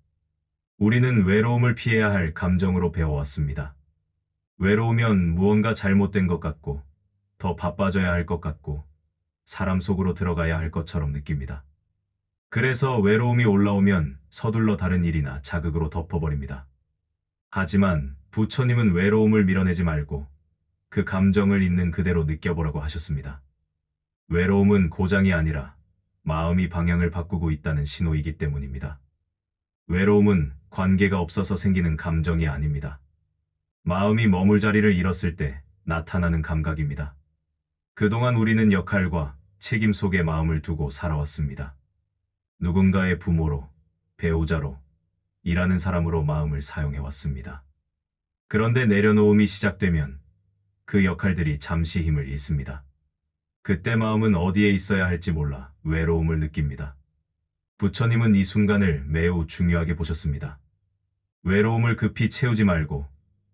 우리는 외로움을 피해야 할 감정으로 배워왔습니다. 외로우면 무언가 잘못된 것 같고 더 바빠져야 할 것 같고 사람 속으로 들어가야 할 것처럼 느낍니다. 그래서 외로움이 올라오면 서둘러 다른 일이나 자극으로 덮어버립니다. 하지만 부처님은 외로움을 밀어내지 말고 그 감정을 있는 그대로 느껴보라고 하셨습니다. 외로움은 고장이 아니라 마음이 방향을 바꾸고 있다는 신호이기 때문입니다. 외로움은 관계가 없어서 생기는 감정이 아닙니다. 마음이 머물 자리를 잃었을 때 나타나는 감각입니다. 그동안 우리는 역할과 책임 속에 마음을 두고 살아왔습니다. 누군가의 부모로, 배우자로, 일하는 사람으로 마음을 사용해왔습니다. 그런데 내려놓음이 시작되면 그 역할들이 잠시 힘을 잃습니다. 그때 마음은 어디에 있어야 할지 몰라 외로움을 느낍니다. 부처님은 이 순간을 매우 중요하게 보셨습니다. 외로움을 급히 채우지 말고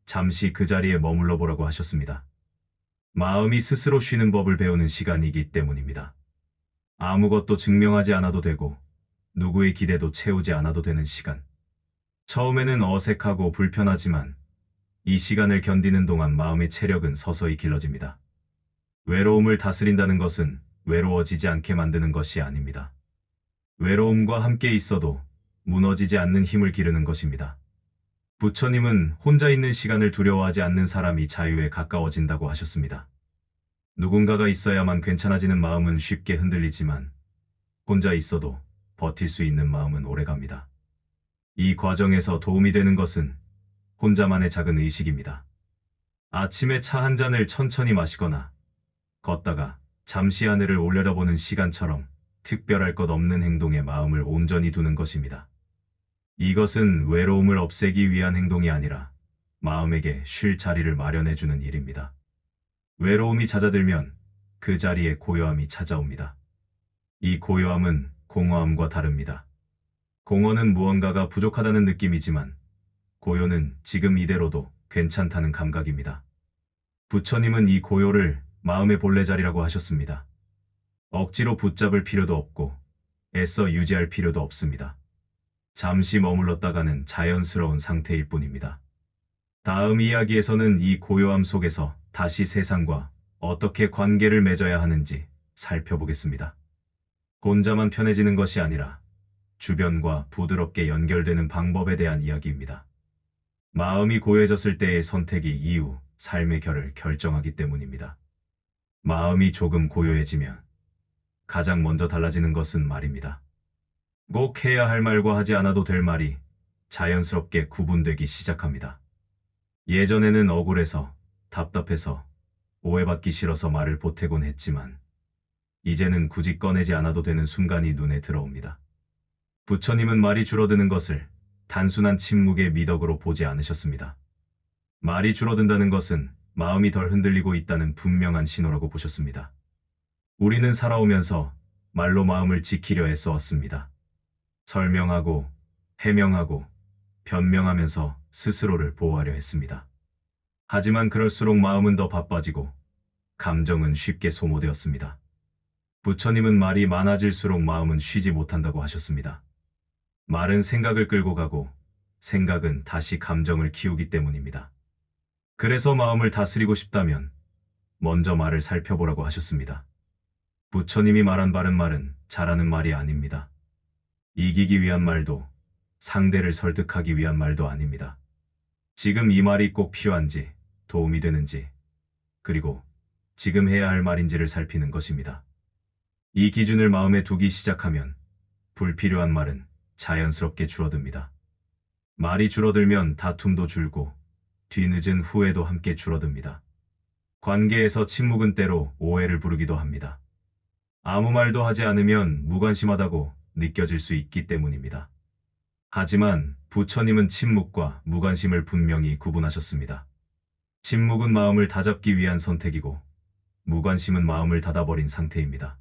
잠시 그 자리에 머물러 보라고 하셨습니다. 마음이 스스로 쉬는 법을 배우는 시간이기 때문입니다. 아무것도 증명하지 않아도 되고 누구의 기대도 채우지 않아도 되는 시간. 처음에는 어색하고 불편하지만 이 시간을 견디는 동안 마음의 체력은 서서히 길러집니다. 외로움을 다스린다는 것은 외로워지지 않게 만드는 것이 아닙니다. 외로움과 함께 있어도 무너지지 않는 힘을 기르는 것입니다. 부처님은 혼자 있는 시간을 두려워하지 않는 사람이 자유에 가까워진다고 하셨습니다. 누군가가 있어야만 괜찮아지는 마음은 쉽게 흔들리지만 혼자 있어도 버틸 수 있는 마음은 오래갑니다. 이 과정에서 도움이 되는 것은 혼자만의 작은 의식입니다. 아침에 차 한 잔을 천천히 마시거나 걷다가 잠시 하늘을 올려다보는 시간처럼 특별할 것 없는 행동에 마음을 온전히 두는 것입니다. 이것은 외로움을 없애기 위한 행동이 아니라 마음에게 쉴 자리를 마련해주는 일입니다. 외로움이 잦아들면 그 자리에 고요함이 찾아옵니다. 이 고요함은 공허함과 다릅니다. 공허는 무언가가 부족하다는 느낌이지만 고요는 지금 이대로도 괜찮다는 감각입니다. 부처님은 이 고요를 마음의 본래 자리라고 하셨습니다. 억지로 붙잡을 필요도 없고 애써 유지할 필요도 없습니다. 잠시 머물렀다가는 자연스러운 상태일 뿐입니다. 다음 이야기에서는 이 고요함 속에서 다시 세상과 어떻게 관계를 맺어야 하는지 살펴보겠습니다. 혼자만 편해지는 것이 아니라 주변과 부드럽게 연결되는 방법에 대한 이야기입니다. 마음이 고요해졌을 때의 선택이 이후 삶의 결을 결정하기 때문입니다. 마음이 조금 고요해지면 가장 먼저 달라지는 것은 말입니다. 꼭 해야 할 말과 하지 않아도 될 말이 자연스럽게 구분되기 시작합니다. 예전에는 억울해서, 답답해서, 오해받기 싫어서 말을 보태곤 했지만 이제는 굳이 꺼내지 않아도 되는 순간이 눈에 들어옵니다. 부처님은 말이 줄어드는 것을 단순한 침묵의 미덕으로 보지 않으셨습니다. 말이 줄어든다는 것은 마음이 덜 흔들리고 있다는 분명한 신호라고 보셨습니다. 우리는 살아오면서 말로 마음을 지키려 애써왔습니다. 설명하고, 해명하고, 변명하면서 스스로를 보호하려 했습니다. 하지만 그럴수록 마음은 더 바빠지고 감정은 쉽게 소모되었습니다. 부처님은 말이 많아질수록 마음은 쉬지 못한다고 하셨습니다. 말은 생각을 끌고 가고 생각은 다시 감정을 키우기 때문입니다. 그래서 마음을 다스리고 싶다면 먼저 말을 살펴보라고 하셨습니다. 부처님이 말한 바른 말은 잘하는 말이 아닙니다. 이기기 위한 말도 상대를 설득하기 위한 말도 아닙니다. 지금 이 말이 꼭 필요한지 도움이 되는지 그리고 지금 해야 할 말인지를 살피는 것입니다. 이 기준을 마음에 두기 시작하면 불필요한 말은 자연스럽게 줄어듭니다. 말이 줄어들면 다툼도 줄고 뒤늦은 후회도 함께 줄어듭니다. 관계에서 침묵은 때로 오해를 부르기도 합니다. 아무 말도 하지 않으면 무관심하다고 느껴질 수 있기 때문입니다. 하지만 부처님은 침묵과 무관심을 분명히 구분하셨습니다. 침묵은 마음을 다잡기 위한 선택이고 무관심은 마음을 닫아버린 상태입니다.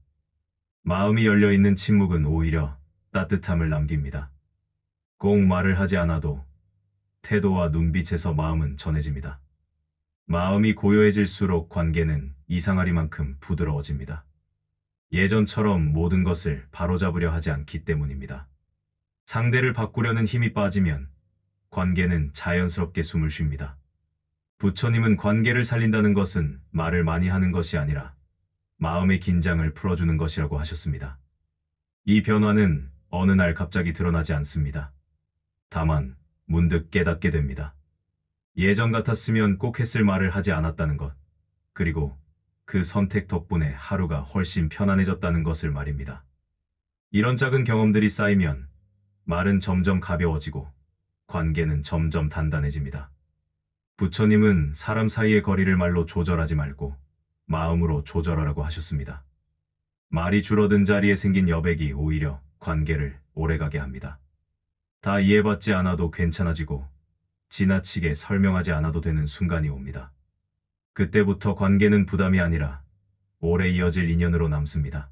마음이 열려있는 침묵은 오히려 따뜻함을 남깁니다. 꼭 말을 하지 않아도 태도와 눈빛에서 마음은 전해집니다. 마음이 고요해질수록 관계는 이상하리만큼 부드러워집니다. 예전처럼 모든 것을 바로잡으려 하지 않기 때문입니다. 상대를 바꾸려는 힘이 빠지면 관계는 자연스럽게 숨을 쉽니다. 부처님은 관계를 살린다는 것은 말을 많이 하는 것이 아니라 마음의 긴장을 풀어주는 것이라고 하셨습니다. 이 변화는 어느 날 갑자기 드러나지 않습니다. 다만 문득 깨닫게 됩니다. 예전 같았으면 꼭 했을 말을 하지 않았다는 것, 그리고 그 선택 덕분에 하루가 훨씬 편안해졌다는 것을 말입니다. 이런 작은 경험들이 쌓이면 말은 점점 가벼워지고 관계는 점점 단단해집니다. 부처님은 사람 사이의 거리를 말로 조절하지 말고 마음으로 조절하라고 하셨습니다. 말이 줄어든 자리에 생긴 여백이 오히려 관계를 오래가게 합니다. 다 이해받지 않아도 괜찮아지고 지나치게 설명하지 않아도 되는 순간이 옵니다. 그때부터 관계는 부담이 아니라 오래 이어질 인연으로 남습니다.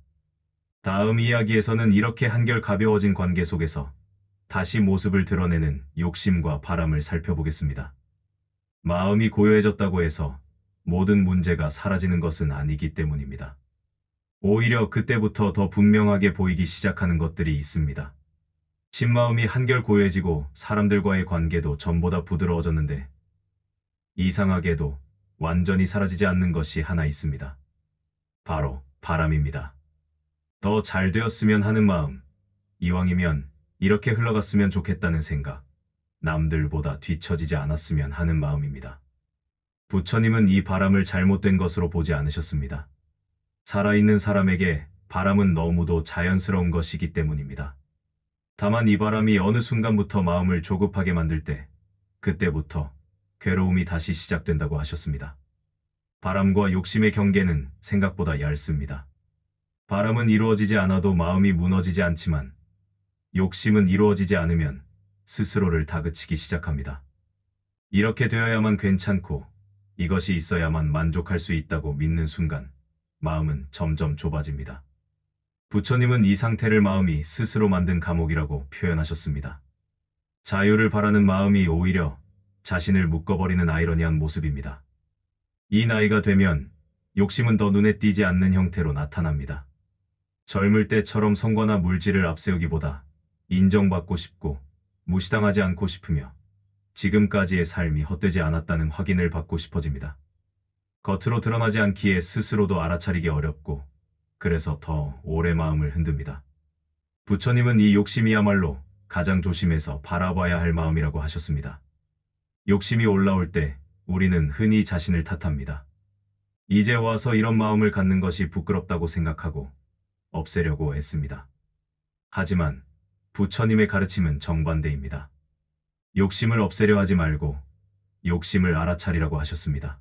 다음 이야기에서는 이렇게 한결 가벼워진 관계 속에서 다시 모습을 드러내는 욕심과 바람을 살펴보겠습니다. 마음이 고요해졌다고 해서 모든 문제가 사라지는 것은 아니기 때문입니다. 오히려 그때부터 더 분명하게 보이기 시작하는 것들이 있습니다. 신마음이 한결 고요해지고 사람들과의 관계도 전보다 부드러워졌는데 이상하게도 완전히 사라지지 않는 것이 하나 있습니다. 바로 바람입니다. 더 잘 되었으면 하는 마음, 이왕이면 이렇게 흘러갔으면 좋겠다는 생각, 남들보다 뒤처지지 않았으면 하는 마음입니다. 부처님은 이 바람을 잘못된 것으로 보지 않으셨습니다. 살아있는 사람에게 바람은 너무도 자연스러운 것이기 때문입니다. 다만 이 바람이 어느 순간부터 마음을 조급하게 만들 때, 그때부터 괴로움이 다시 시작된다고 하셨습니다. 바람과 욕심의 경계는 생각보다 얇습니다. 바람은 이루어지지 않아도 마음이 무너지지 않지만 욕심은 이루어지지 않으면 스스로를 다그치기 시작합니다. 이렇게 되어야만 괜찮고 이것이 있어야만 만족할 수 있다고 믿는 순간 마음은 점점 좁아집니다. 부처님은 이 상태를 마음이 스스로 만든 감옥이라고 표현하셨습니다. 자유를 바라는 마음이 오히려 자신을 묶어버리는 아이러니한 모습입니다. 이 나이가 되면 욕심은 더 눈에 띄지 않는 형태로 나타납니다. 젊을 때처럼 성과나 물질을 앞세우기보다 인정받고 싶고 무시당하지 않고 싶으며 지금까지의 삶이 헛되지 않았다는 확인을 받고 싶어집니다. 겉으로 드러나지 않기에 스스로도 알아차리기 어렵고 그래서 더 오래 마음을 흔듭니다. 부처님은 이 욕심이야말로 가장 조심해서 바라봐야 할 마음이라고 하셨습니다. 욕심이 올라올 때 우리는 흔히 자신을 탓합니다. 이제 와서 이런 마음을 갖는 것이 부끄럽다고 생각하고 없애려고 했습니다. 하지만 부처님의 가르침은 정반대입니다. 욕심을 없애려 하지 말고 욕심을 알아차리라고 하셨습니다.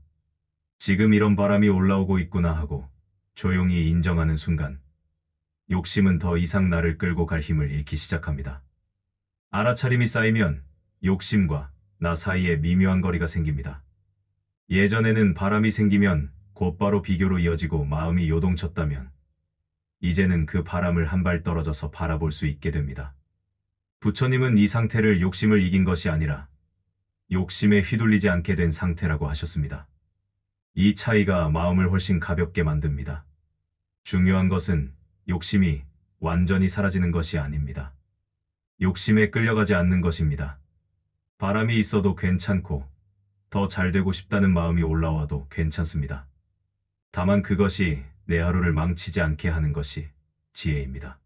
지금 이런 바람이 올라오고 있구나 하고 조용히 인정하는 순간 욕심은 더 이상 나를 끌고 갈 힘을 잃기 시작합니다. 알아차림이 쌓이면 욕심과 나 사이에 미묘한 거리가 생깁니다. 예전에는 바람이 생기면 곧바로 비교로 이어지고 마음이 요동쳤다면 이제는 그 바람을 한 발 떨어져서 바라볼 수 있게 됩니다. 부처님은 이 상태를 욕심을 이긴 것이 아니라 욕심에 휘둘리지 않게 된 상태라고 하셨습니다. 이 차이가 마음을 훨씬 가볍게 만듭니다. 중요한 것은 욕심이 완전히 사라지는 것이 아닙니다. 욕심에 끌려가지 않는 것입니다. 바람이 있어도 괜찮고 더 잘 되고 싶다는 마음이 올라와도 괜찮습니다. 다만 그것이 내 하루를 망치지 않게 하는 것이 지혜입니다.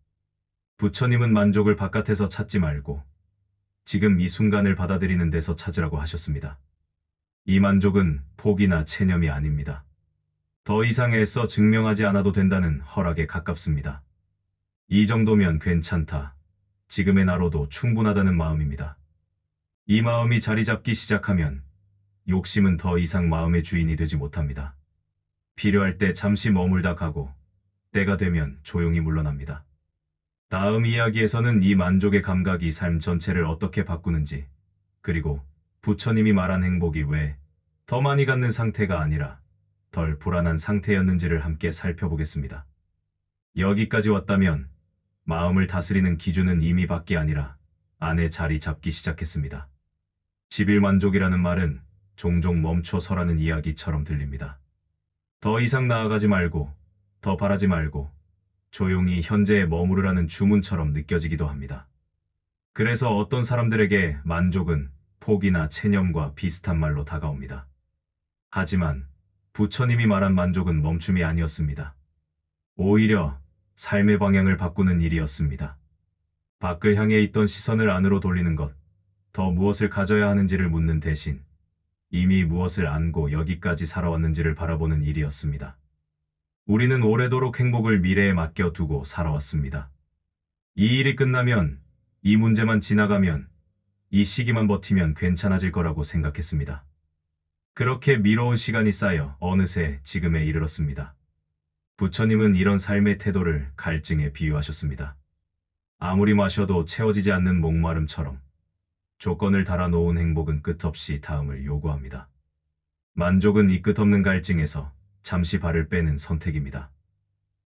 부처님은 만족을 바깥에서 찾지 말고 지금 이 순간을 받아들이는 데서 찾으라고 하셨습니다. 이 만족은 포기나 체념이 아닙니다. 더 이상 애써 증명하지 않아도 된다는 허락에 가깝습니다. 이 정도면 괜찮다. 지금의 나로도 충분하다는 마음입니다. 이 마음이 자리 잡기 시작하면 욕심은 더 이상 마음의 주인이 되지 못합니다. 필요할 때 잠시 머물다 가고 때가 되면 조용히 물러납니다. 다음 이야기에서는 이 만족의 감각이 삶 전체를 어떻게 바꾸는지, 그리고 부처님이 말한 행복이 왜 더 많이 갖는 상태가 아니라 덜 불안한 상태였는지를 함께 살펴보겠습니다. 여기까지 왔다면 마음을 다스리는 기준은 이미 밖이 아니라 안에 자리 잡기 시작했습니다. 11만족이라는 말은 종종 멈춰서라는 이야기처럼 들립니다. 더 이상 나아가지 말고, 더 바라지 말고, 조용히 현재에 머무르라는 주문처럼 느껴지기도 합니다. 그래서 어떤 사람들에게 만족은 포기나 체념과 비슷한 말로 다가옵니다. 하지만 부처님이 말한 만족은 멈춤이 아니었습니다. 오히려 삶의 방향을 바꾸는 일이었습니다. 밖을 향해 있던 시선을 안으로 돌리는 것, 더 무엇을 가져야 하는지를 묻는 대신 이미 무엇을 안고 여기까지 살아왔는지를 바라보는 일이었습니다. 우리는 오래도록 행복을 미래에 맡겨두고 살아왔습니다. 이 일이 끝나면, 이 문제만 지나가면, 이 시기만 버티면 괜찮아질 거라고 생각했습니다. 그렇게 미뤄온 시간이 쌓여 어느새 지금에 이르렀습니다. 부처님은 이런 삶의 태도를 갈증에 비유하셨습니다. 아무리 마셔도 채워지지 않는 목마름처럼 조건을 달아놓은 행복은 끝없이 다음을 요구합니다. 만족은 이 끝없는 갈증에서 잠시 발을 빼는 선택입니다.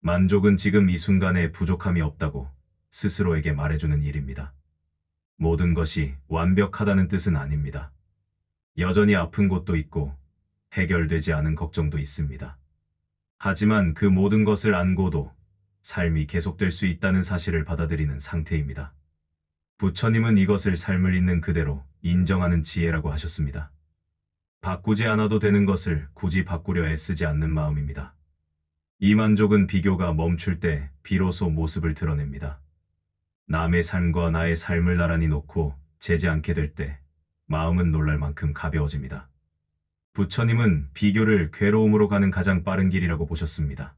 만족은 지금 이 순간에 부족함이 없다고 스스로에게 말해주는 일입니다. 모든 것이 완벽하다는 뜻은 아닙니다. 여전히 아픈 곳도 있고 해결되지 않은 걱정도 있습니다. 하지만 그 모든 것을 안고도 삶이 계속될 수 있다는 사실을 받아들이는 상태입니다. 부처님은 이것을 삶을 있는 그대로 인정하는 지혜라고 하셨습니다. 바꾸지 않아도 되는 것을 굳이 바꾸려 애쓰지 않는 마음입니다. 이 만족은 비교가 멈출 때 비로소 모습을 드러냅니다. 남의 삶과 나의 삶을 나란히 놓고 재지 않게 될 때 마음은 놀랄 만큼 가벼워집니다. 부처님은 비교를 괴로움으로 가는 가장 빠른 길이라고 보셨습니다.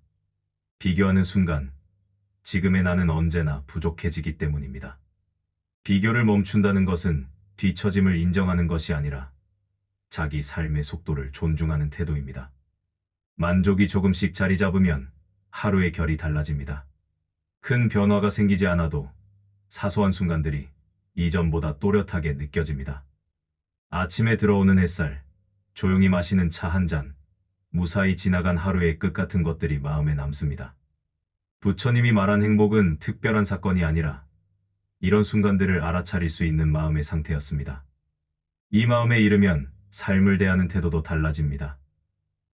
비교하는 순간 지금의 나는 언제나 부족해지기 때문입니다. 비교를 멈춘다는 것은 뒤처짐을 인정하는 것이 아니라 자기 삶의 속도를 존중하는 태도입니다. 만족이 조금씩 자리 잡으면 하루의 결이 달라집니다. 큰 변화가 생기지 않아도 사소한 순간들이 이전보다 또렷하게 느껴집니다. 아침에 들어오는 햇살, 조용히 마시는 차 한 잔, 무사히 지나간 하루의 끝 같은 것들이 마음에 남습니다. 부처님이 말한 행복은 특별한 사건이 아니라 이런 순간들을 알아차릴 수 있는 마음의 상태였습니다. 이 마음에 이르면 삶을 대하는 태도도 달라집니다.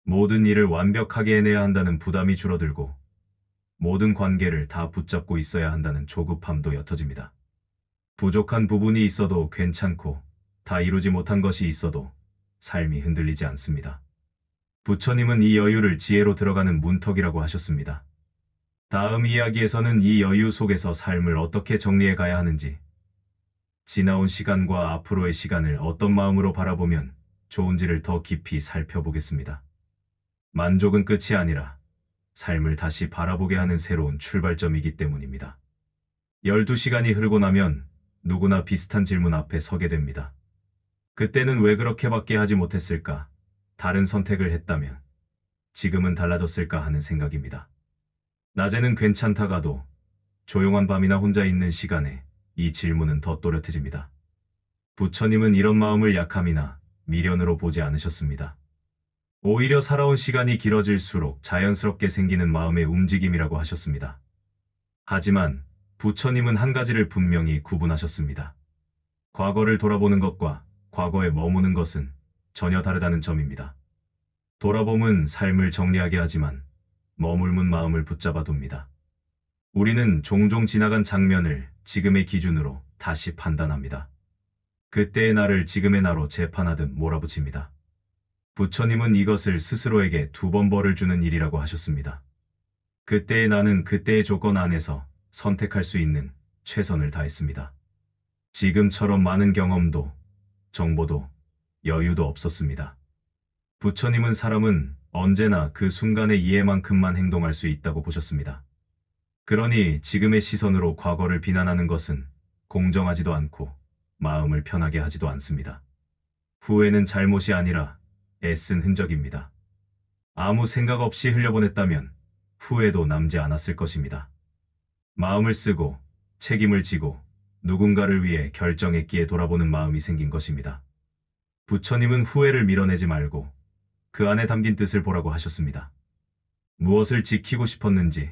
모든 일을 완벽하게 해내야 한다는 부담이 줄어들고 모든 관계를 다 붙잡고 있어야 한다는 조급함도 옅어집니다. 부족한 부분이 있어도 괜찮고 다 이루지 못한 것이 있어도 삶이 흔들리지 않습니다. 부처님은 이 여유를 지혜로 들어가는 문턱이라고 하셨습니다. 다음 이야기에서는 이 여유 속에서 삶을 어떻게 정리해 가야 하는지, 지나온 시간과 앞으로의 시간을 어떤 마음으로 바라보면 좋은지를 더 깊이 살펴보겠습니다. 만족은 끝이 아니라 삶을 다시 바라보게 하는 새로운 출발점이기 때문입니다. 12시간이 흐르고 나면 누구나 비슷한 질문 앞에 서게 됩니다. 그때는 왜 그렇게밖에 하지 못했을까? 다른 선택을 했다면 지금은 달라졌을까 하는 생각입니다. 낮에는 괜찮다가도 조용한 밤이나 혼자 있는 시간에 이 질문은 더 또렷해집니다. 부처님은 이런 마음을 약함이나 미련으로 보지 않으셨습니다. 오히려 살아온 시간이 길어질수록 자연스럽게 생기는 마음의 움직임이라고 하셨습니다. 하지만 부처님은 한 가지를 분명히 구분하셨습니다. 과거를 돌아보는 것과 과거에 머무는 것은 전혀 다르다는 점입니다. 돌아봄은 삶을 정리하게 하지만 머물문 마음을 붙잡아 둡니다. 우리는 종종 지나간 장면을 지금의 기준으로 다시 판단합니다. 그때의 나를 지금의 나로 재판하듯 몰아붙입니다. 부처님은 이것을 스스로에게 2번 벌을 주는 일이라고 하셨습니다. 그때의 나는 그때의 조건 안에서 선택할 수 있는 최선을 다했습니다. 지금처럼 많은 경험도, 정보도, 여유도 없었습니다. 부처님은 사람은 언제나 그 순간의 이해만큼만 행동할 수 있다고 보셨습니다. 그러니 지금의 시선으로 과거를 비난하는 것은 공정하지도 않고 마음을 편하게 하지도 않습니다. 후회는 잘못이 아니라 애쓴 흔적입니다. 아무 생각 없이 흘려보냈다면 후회도 남지 않았을 것입니다. 마음을 쓰고 책임을 지고 누군가를 위해 결정했기에 돌아보는 마음이 생긴 것입니다. 부처님은 후회를 밀어내지 말고 그 안에 담긴 뜻을 보라고 하셨습니다. 무엇을 지키고 싶었는지,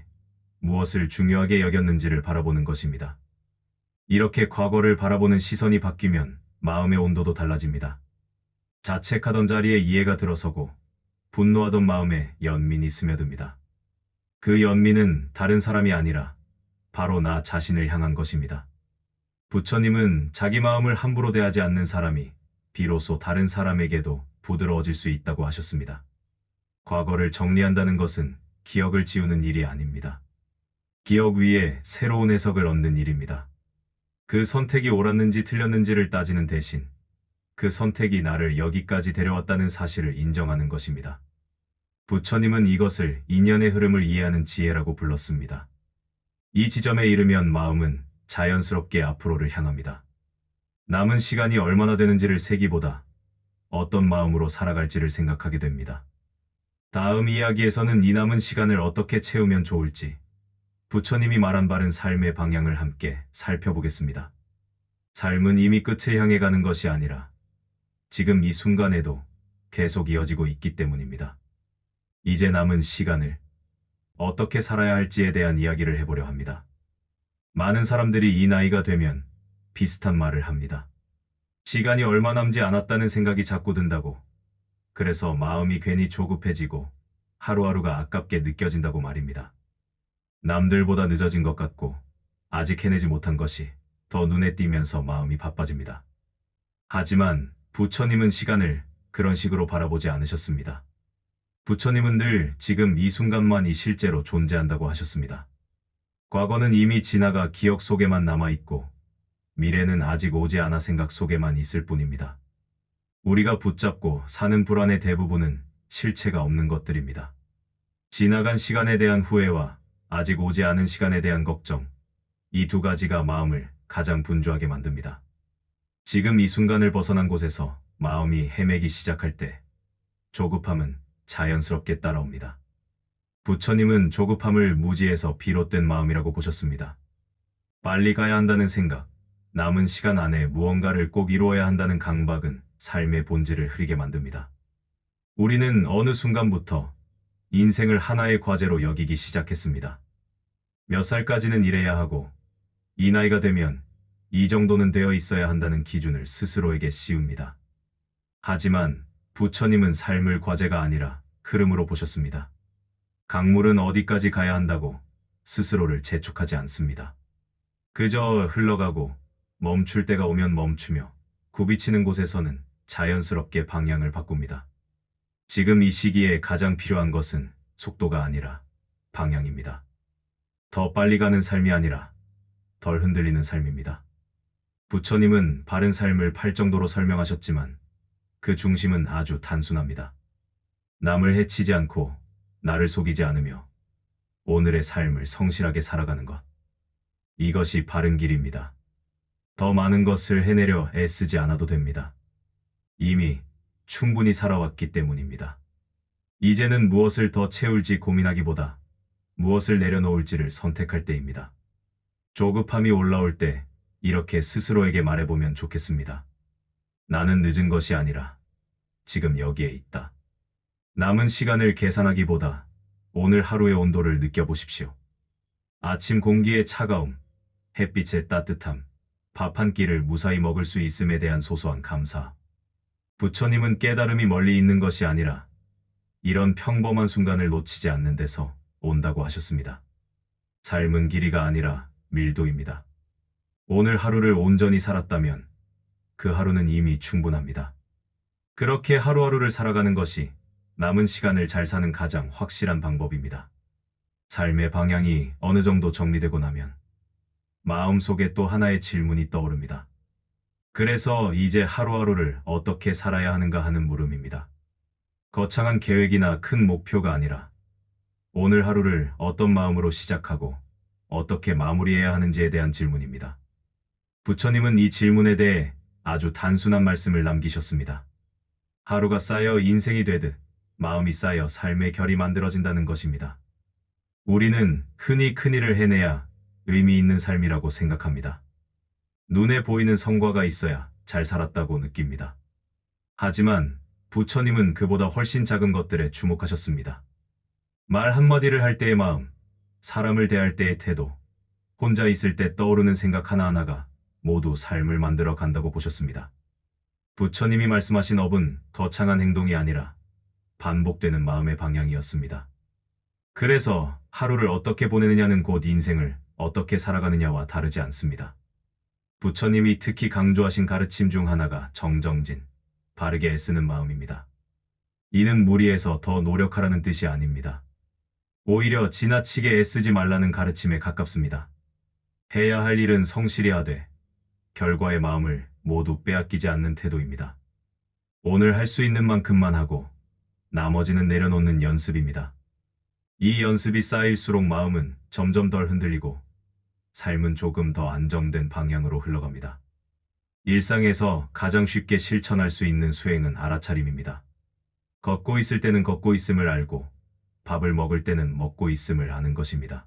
무엇을 중요하게 여겼는지를 바라보는 것입니다. 이렇게 과거를 바라보는 시선이 바뀌면 마음의 온도도 달라집니다. 자책하던 자리에 이해가 들어서고 분노하던 마음에 연민이 스며듭니다. 그 연민은 다른 사람이 아니라 바로 나 자신을 향한 것입니다. 부처님은 자기 마음을 함부로 대하지 않는 사람이 비로소 다른 사람에게도 부드러워질 수 있다고 하셨습니다. 과거를 정리한다는 것은 기억을 지우는 일이 아닙니다. 기억 위에 새로운 해석을 얻는 일입니다. 그 선택이 옳았는지 틀렸는지를 따지는 대신 그 선택이 나를 여기까지 데려왔다는 사실을 인정하는 것입니다. 부처님은 이것을 인연의 흐름을 이해하는 지혜라고 불렀습니다. 이 지점에 이르면 마음은 자연스럽게 앞으로를 향합니다. 남은 시간이 얼마나 되는지를 세기보다 어떤 마음으로 살아갈지를 생각하게 됩니다. 다음 이야기에서는 이 남은 시간을 어떻게 채우면 좋을지 부처님이 말한 바른 삶의 방향을 함께 살펴보겠습니다. 삶은 이미 끝을 향해 가는 것이 아니라 지금 이 순간에도 계속 이어지고 있기 때문입니다. 이제 남은 시간을 어떻게 살아야 할지에 대한 이야기를 해보려 합니다. 많은 사람들이 이 나이가 되면 비슷한 말을 합니다. 시간이 얼마 남지 않았다는 생각이 자꾸 든다고. 그래서 마음이 괜히 조급해지고 하루하루가 아깝게 느껴진다고 말입니다. 남들보다 늦어진 것 같고 아직 해내지 못한 것이 더 눈에 띄면서 마음이 바빠집니다. 하지만 부처님은 시간을 그런 식으로 바라보지 않으셨습니다. 부처님은 늘 지금 이 순간만이 실제로 존재한다고 하셨습니다. 과거는 이미 지나가 기억 속에만 남아있고 미래는 아직 오지 않아 생각 속에만 있을 뿐입니다. 우리가 붙잡고 사는 불안의 대부분은 실체가 없는 것들입니다. 지나간 시간에 대한 후회와 아직 오지 않은 시간에 대한 걱정, 이 두 가지가 마음을 가장 분주하게 만듭니다. 지금 이 순간을 벗어난 곳에서 마음이 헤매기 시작할 때 조급함은 자연스럽게 따라옵니다. 부처님은 조급함을 무지에서 비롯된 마음이라고 보셨습니다. 빨리 가야 한다는 생각, 남은 시간 안에 무언가를 꼭 이루어야 한다는 강박은 삶의 본질을 흐리게 만듭니다. 우리는 어느 순간부터 인생을 하나의 과제로 여기기 시작했습니다. 몇 살까지는 일해야 하고 이 나이가 되면 이 정도는 되어 있어야 한다는 기준을 스스로에게 씌웁니다. 하지만 부처님은 삶을 과제가 아니라 흐름으로 보셨습니다. 강물은 어디까지 가야 한다고 스스로를 재촉하지 않습니다. 그저 흘러가고 멈출 때가 오면 멈추며 굽이치는 곳에서는 자연스럽게 방향을 바꿉니다. 지금 이 시기에 가장 필요한 것은 속도가 아니라 방향입니다. 더 빨리 가는 삶이 아니라 덜 흔들리는 삶입니다. 부처님은 바른 삶을 8정도로 설명하셨지만 그 중심은 아주 단순합니다. 남을 해치지 않고 나를 속이지 않으며 오늘의 삶을 성실하게 살아가는 것. 이것이 바른 길입니다. 더 많은 것을 해내려 애쓰지 않아도 됩니다. 이미 충분히 살아왔기 때문입니다. 이제는 무엇을 더 채울지 고민하기보다 무엇을 내려놓을지를 선택할 때입니다. 조급함이 올라올 때 이렇게 스스로에게 말해보면 좋겠습니다. 나는 늦은 것이 아니라 지금 여기에 있다. 남은 시간을 계산하기보다 오늘 하루의 온도를 느껴보십시오. 아침 공기의 차가움, 햇빛의 따뜻함, 밥 한 끼를 무사히 먹을 수 있음에 대한 소소한 감사. 부처님은 깨달음이 멀리 있는 것이 아니라 이런 평범한 순간을 놓치지 않는 데서 온다고 하셨습니다. 삶은 길이가 아니라 밀도입니다. 오늘 하루를 온전히 살았다면 그 하루는 이미 충분합니다. 그렇게 하루하루를 살아가는 것이 남은 시간을 잘 사는 가장 확실한 방법입니다. 삶의 방향이 어느 정도 정리되고 나면 마음속에 또 하나의 질문이 떠오릅니다. 그래서 이제 하루하루를 어떻게 살아야 하는가 하는 물음입니다. 거창한 계획이나 큰 목표가 아니라 오늘 하루를 어떤 마음으로 시작하고 어떻게 마무리해야 하는지에 대한 질문입니다. 부처님은 이 질문에 대해 아주 단순한 말씀을 남기셨습니다. 하루가 쌓여 인생이 되듯 마음이 쌓여 삶의 결이 만들어진다는 것입니다. 우리는 흔히 큰일을 해내야 의미 있는 삶이라고 생각합니다. 눈에 보이는 성과가 있어야 잘 살았다고 느낍니다. 하지만 부처님은 그보다 훨씬 작은 것들에 주목하셨습니다. 말 한마디를 할 때의 마음, 사람을 대할 때의 태도, 혼자 있을 때 떠오르는 생각 하나하나가 모두 삶을 만들어 간다고 보셨습니다. 부처님이 말씀하신 업은 거창한 행동이 아니라 반복되는 마음의 방향이었습니다. 그래서 하루를 어떻게 보내느냐는 곧 인생을 어떻게 살아가느냐와 다르지 않습니다. 부처님이 특히 강조하신 가르침 중 하나가 정정진, 바르게 애쓰는 마음입니다. 이는 무리해서 더 노력하라는 뜻이 아닙니다. 오히려 지나치게 애쓰지 말라는 가르침에 가깝습니다. 해야 할 일은 성실히 하되 결과의 마음을 모두 빼앗기지 않는 태도입니다. 오늘 할 수 있는 만큼만 하고 나머지는 내려놓는 연습입니다. 이 연습이 쌓일수록 마음은 점점 덜 흔들리고 삶은 조금 더 안정된 방향으로 흘러갑니다. 일상에서 가장 쉽게 실천할 수 있는 수행은 알아차림입니다. 걷고 있을 때는 걷고 있음을 알고 밥을 먹을 때는 먹고 있음을 아는 것입니다.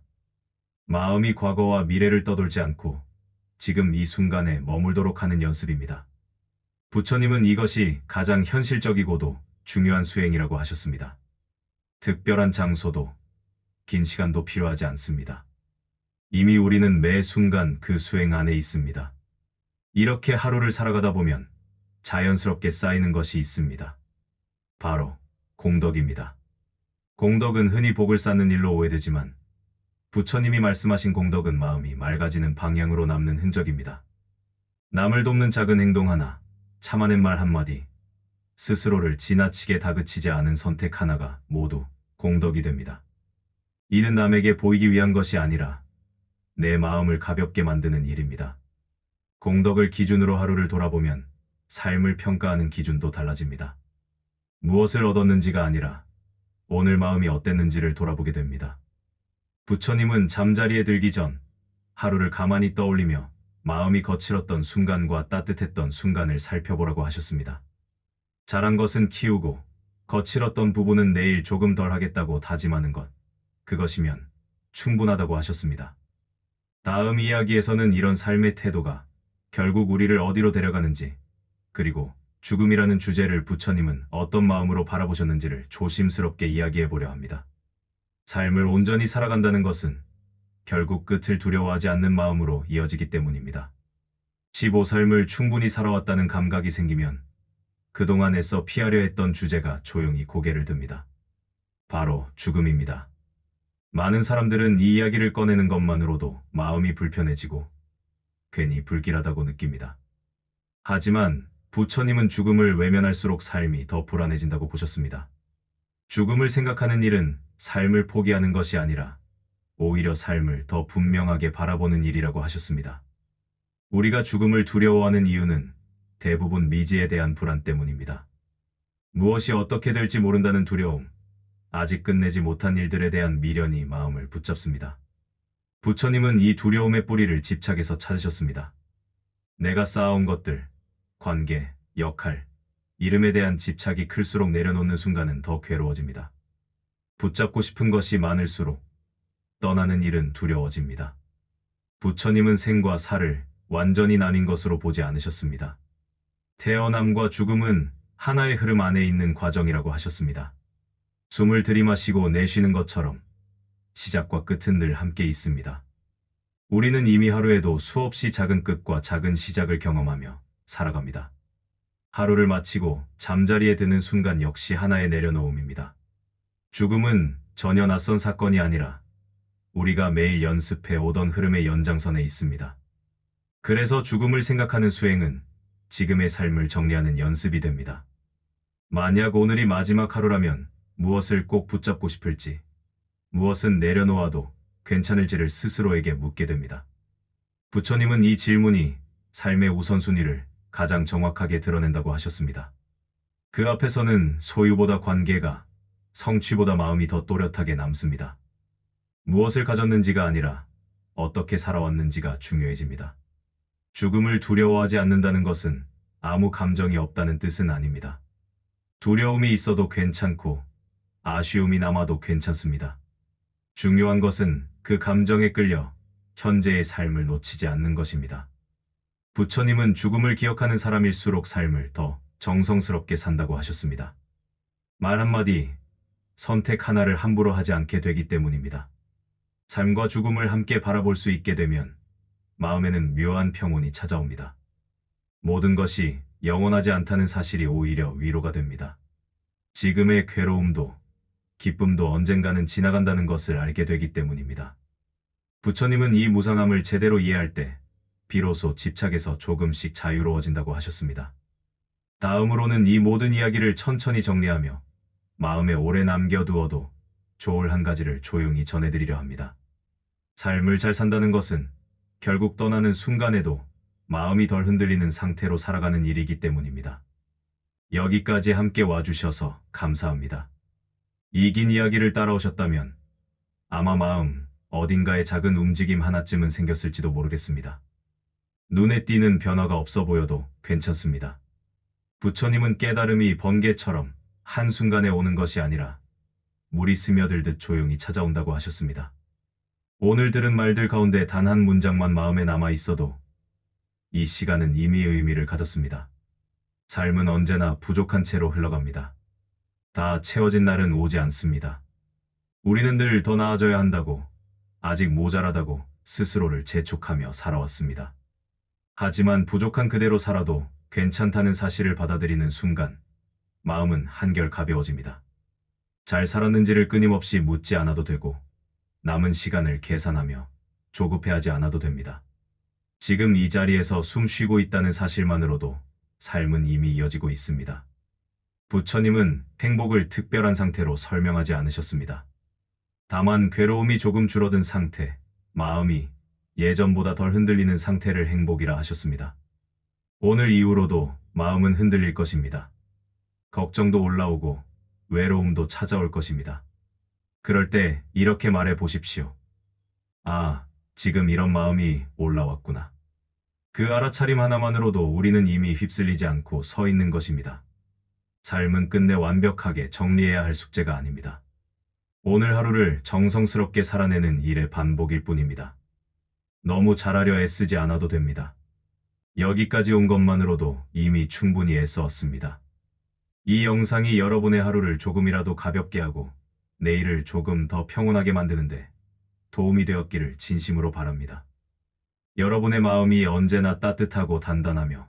마음이 과거와 미래를 떠돌지 않고 지금 이 순간에 머물도록 하는 연습입니다. 부처님은 이것이 가장 현실적이고도 중요한 수행이라고 하셨습니다. 특별한 장소도 긴 시간도 필요하지 않습니다. 이미 우리는 매 순간 그 수행 안에 있습니다. 이렇게 하루를 살아가다 보면 자연스럽게 쌓이는 것이 있습니다. 바로 공덕입니다. 공덕은 흔히 복을 쌓는 일로 오해되지만 부처님이 말씀하신 공덕은 마음이 맑아지는 방향으로 남는 흔적입니다. 남을 돕는 작은 행동 하나, 참아낸 말 한마디, 스스로를 지나치게 다그치지 않은 선택 하나가 모두 공덕이 됩니다. 이는 남에게 보이기 위한 것이 아니라 내 마음을 가볍게 만드는 일입니다. 공덕을 기준으로 하루를 돌아보면 삶을 평가하는 기준도 달라집니다. 무엇을 얻었는지가 아니라 오늘 마음이 어땠는지를 돌아보게 됩니다. 부처님은 잠자리에 들기 전 하루를 가만히 떠올리며 마음이 거칠었던 순간과 따뜻했던 순간을 살펴보라고 하셨습니다. 잘한 것은 키우고 거칠었던 부분은 내일 조금 덜 하겠다고 다짐하는 것, 그것이면 충분하다고 하셨습니다. 다음 이야기에서는 이런 삶의 태도가 결국 우리를 어디로 데려가는지, 그리고 죽음이라는 주제를 부처님은 어떤 마음으로 바라보셨는지를 조심스럽게 이야기해보려 합니다. 삶을 온전히 살아간다는 것은 결국 끝을 두려워하지 않는 마음으로 이어지기 때문입니다. 15삶을 충분히 살아왔다는 감각이 생기면 그동안 애써 피하려 했던 주제가 조용히 고개를 듭니다. 바로 죽음입니다. 많은 사람들은 이 이야기를 꺼내는 것만으로도 마음이 불편해지고 괜히 불길하다고 느낍니다. 하지만 부처님은 죽음을 외면할수록 삶이 더 불안해진다고 보셨습니다. 죽음을 생각하는 일은 삶을 포기하는 것이 아니라 오히려 삶을 더 분명하게 바라보는 일이라고 하셨습니다. 우리가 죽음을 두려워하는 이유는 대부분 미지에 대한 불안 때문입니다. 무엇이 어떻게 될지 모른다는 두려움, 아직 끝내지 못한 일들에 대한 미련이 마음을 붙잡습니다. 부처님은 이 두려움의 뿌리를 집착에서 찾으셨습니다. 내가 쌓아온 것들, 관계, 역할, 이름에 대한 집착이 클수록 내려놓는 순간은 더 괴로워집니다. 붙잡고 싶은 것이 많을수록 떠나는 일은 두려워집니다. 부처님은 생과 사를 완전히 나뉜 것으로 보지 않으셨습니다. 태어남과 죽음은 하나의 흐름 안에 있는 과정이라고 하셨습니다. 숨을 들이마시고 내쉬는 것처럼 시작과 끝은 늘 함께 있습니다. 우리는 이미 하루에도 수없이 작은 끝과 작은 시작을 경험하며 살아갑니다. 하루를 마치고 잠자리에 드는 순간 역시 하나의 내려놓음입니다. 죽음은 전혀 낯선 사건이 아니라 우리가 매일 연습해 오던 흐름의 연장선에 있습니다. 그래서 죽음을 생각하는 수행은 지금의 삶을 정리하는 연습이 됩니다. 만약 오늘이 마지막 하루라면 무엇을 꼭 붙잡고 싶을지, 무엇은 내려놓아도 괜찮을지를 스스로에게 묻게 됩니다. 부처님은 이 질문이 삶의 우선순위를 가장 정확하게 드러낸다고 하셨습니다. 그 앞에서는 소유보다 관계가, 성취보다 마음이 더 또렷하게 남습니다. 무엇을 가졌는지가 아니라 어떻게 살아왔는지가 중요해집니다. 죽음을 두려워하지 않는다는 것은 아무 감정이 없다는 뜻은 아닙니다. 두려움이 있어도 괜찮고 아쉬움이 남아도 괜찮습니다. 중요한 것은 그 감정에 끌려 현재의 삶을 놓치지 않는 것입니다. 부처님은 죽음을 기억하는 사람일수록 삶을 더 정성스럽게 산다고 하셨습니다. 말 한마디, 선택 하나를 함부로 하지 않게 되기 때문입니다. 삶과 죽음을 함께 바라볼 수 있게 되면 마음에는 묘한 평온이 찾아옵니다. 모든 것이 영원하지 않다는 사실이 오히려 위로가 됩니다. 지금의 괴로움도 기쁨도 언젠가는 지나간다는 것을 알게 되기 때문입니다. 부처님은 이 무상함을 제대로 이해할 때 비로소 집착에서 조금씩 자유로워진다고 하셨습니다. 다음으로는 이 모든 이야기를 천천히 정리하며 마음에 오래 남겨두어도 좋을 한 가지를 조용히 전해드리려 합니다. 삶을 잘 산다는 것은 결국 떠나는 순간에도 마음이 덜 흔들리는 상태로 살아가는 일이기 때문입니다. 여기까지 함께 와주셔서 감사합니다. 이 긴 이야기를 따라오셨다면 아마 마음 어딘가에 작은 움직임 하나쯤은 생겼을지도 모르겠습니다. 눈에 띄는 변화가 없어 보여도 괜찮습니다. 부처님은 깨달음이 번개처럼 한순간에 오는 것이 아니라 물이 스며들듯 조용히 찾아온다고 하셨습니다. 오늘 들은 말들 가운데 단 한 문장만 마음에 남아 있어도 이 시간은 이미 의미를 가졌습니다. 삶은 언제나 부족한 채로 흘러갑니다. 다 채워진 날은 오지 않습니다. 우리는 늘 더 나아져야 한다고, 아직 모자라다고 스스로를 재촉하며 살아왔습니다. 하지만 부족한 그대로 살아도 괜찮다는 사실을 받아들이는 순간 마음은 한결 가벼워집니다. 잘 살았는지를 끊임없이 묻지 않아도 되고 남은 시간을 계산하며 조급해하지 않아도 됩니다. 지금 이 자리에서 숨 쉬고 있다는 사실만으로도 삶은 이미 이어지고 있습니다. 부처님은 행복을 특별한 상태로 설명하지 않으셨습니다. 다만 괴로움이 조금 줄어든 상태, 마음이 예전보다 덜 흔들리는 상태를 행복이라 하셨습니다. 오늘 이후로도 마음은 흔들릴 것입니다. 걱정도 올라오고 외로움도 찾아올 것입니다. 그럴 때 이렇게 말해 보십시오. 아, 지금 이런 마음이 올라왔구나. 그 알아차림 하나만으로도 우리는 이미 휩쓸리지 않고 서 있는 것입니다. 삶은 끝내 완벽하게 정리해야 할 숙제가 아닙니다. 오늘 하루를 정성스럽게 살아내는 일의 반복일 뿐입니다. 너무 잘하려 애쓰지 않아도 됩니다. 여기까지 온 것만으로도 이미 충분히 애써왔습니다. 이 영상이 여러분의 하루를 조금이라도 가볍게 하고 내일을 조금 더 평온하게 만드는데 도움이 되었기를 진심으로 바랍니다. 여러분의 마음이 언제나 따뜻하고 단단하며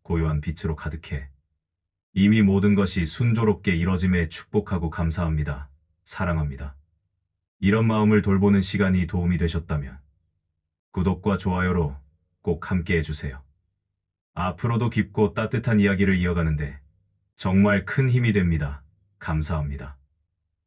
고요한 빛으로 가득해 이미 모든 것이 순조롭게 이뤄짐에 축복하고 감사합니다. 사랑합니다. 이런 마음을 돌보는 시간이 도움이 되셨다면 구독과 좋아요로 꼭 함께 해주세요. 앞으로도 깊고 따뜻한 이야기를 이어가는데 정말 큰 힘이 됩니다. 감사합니다.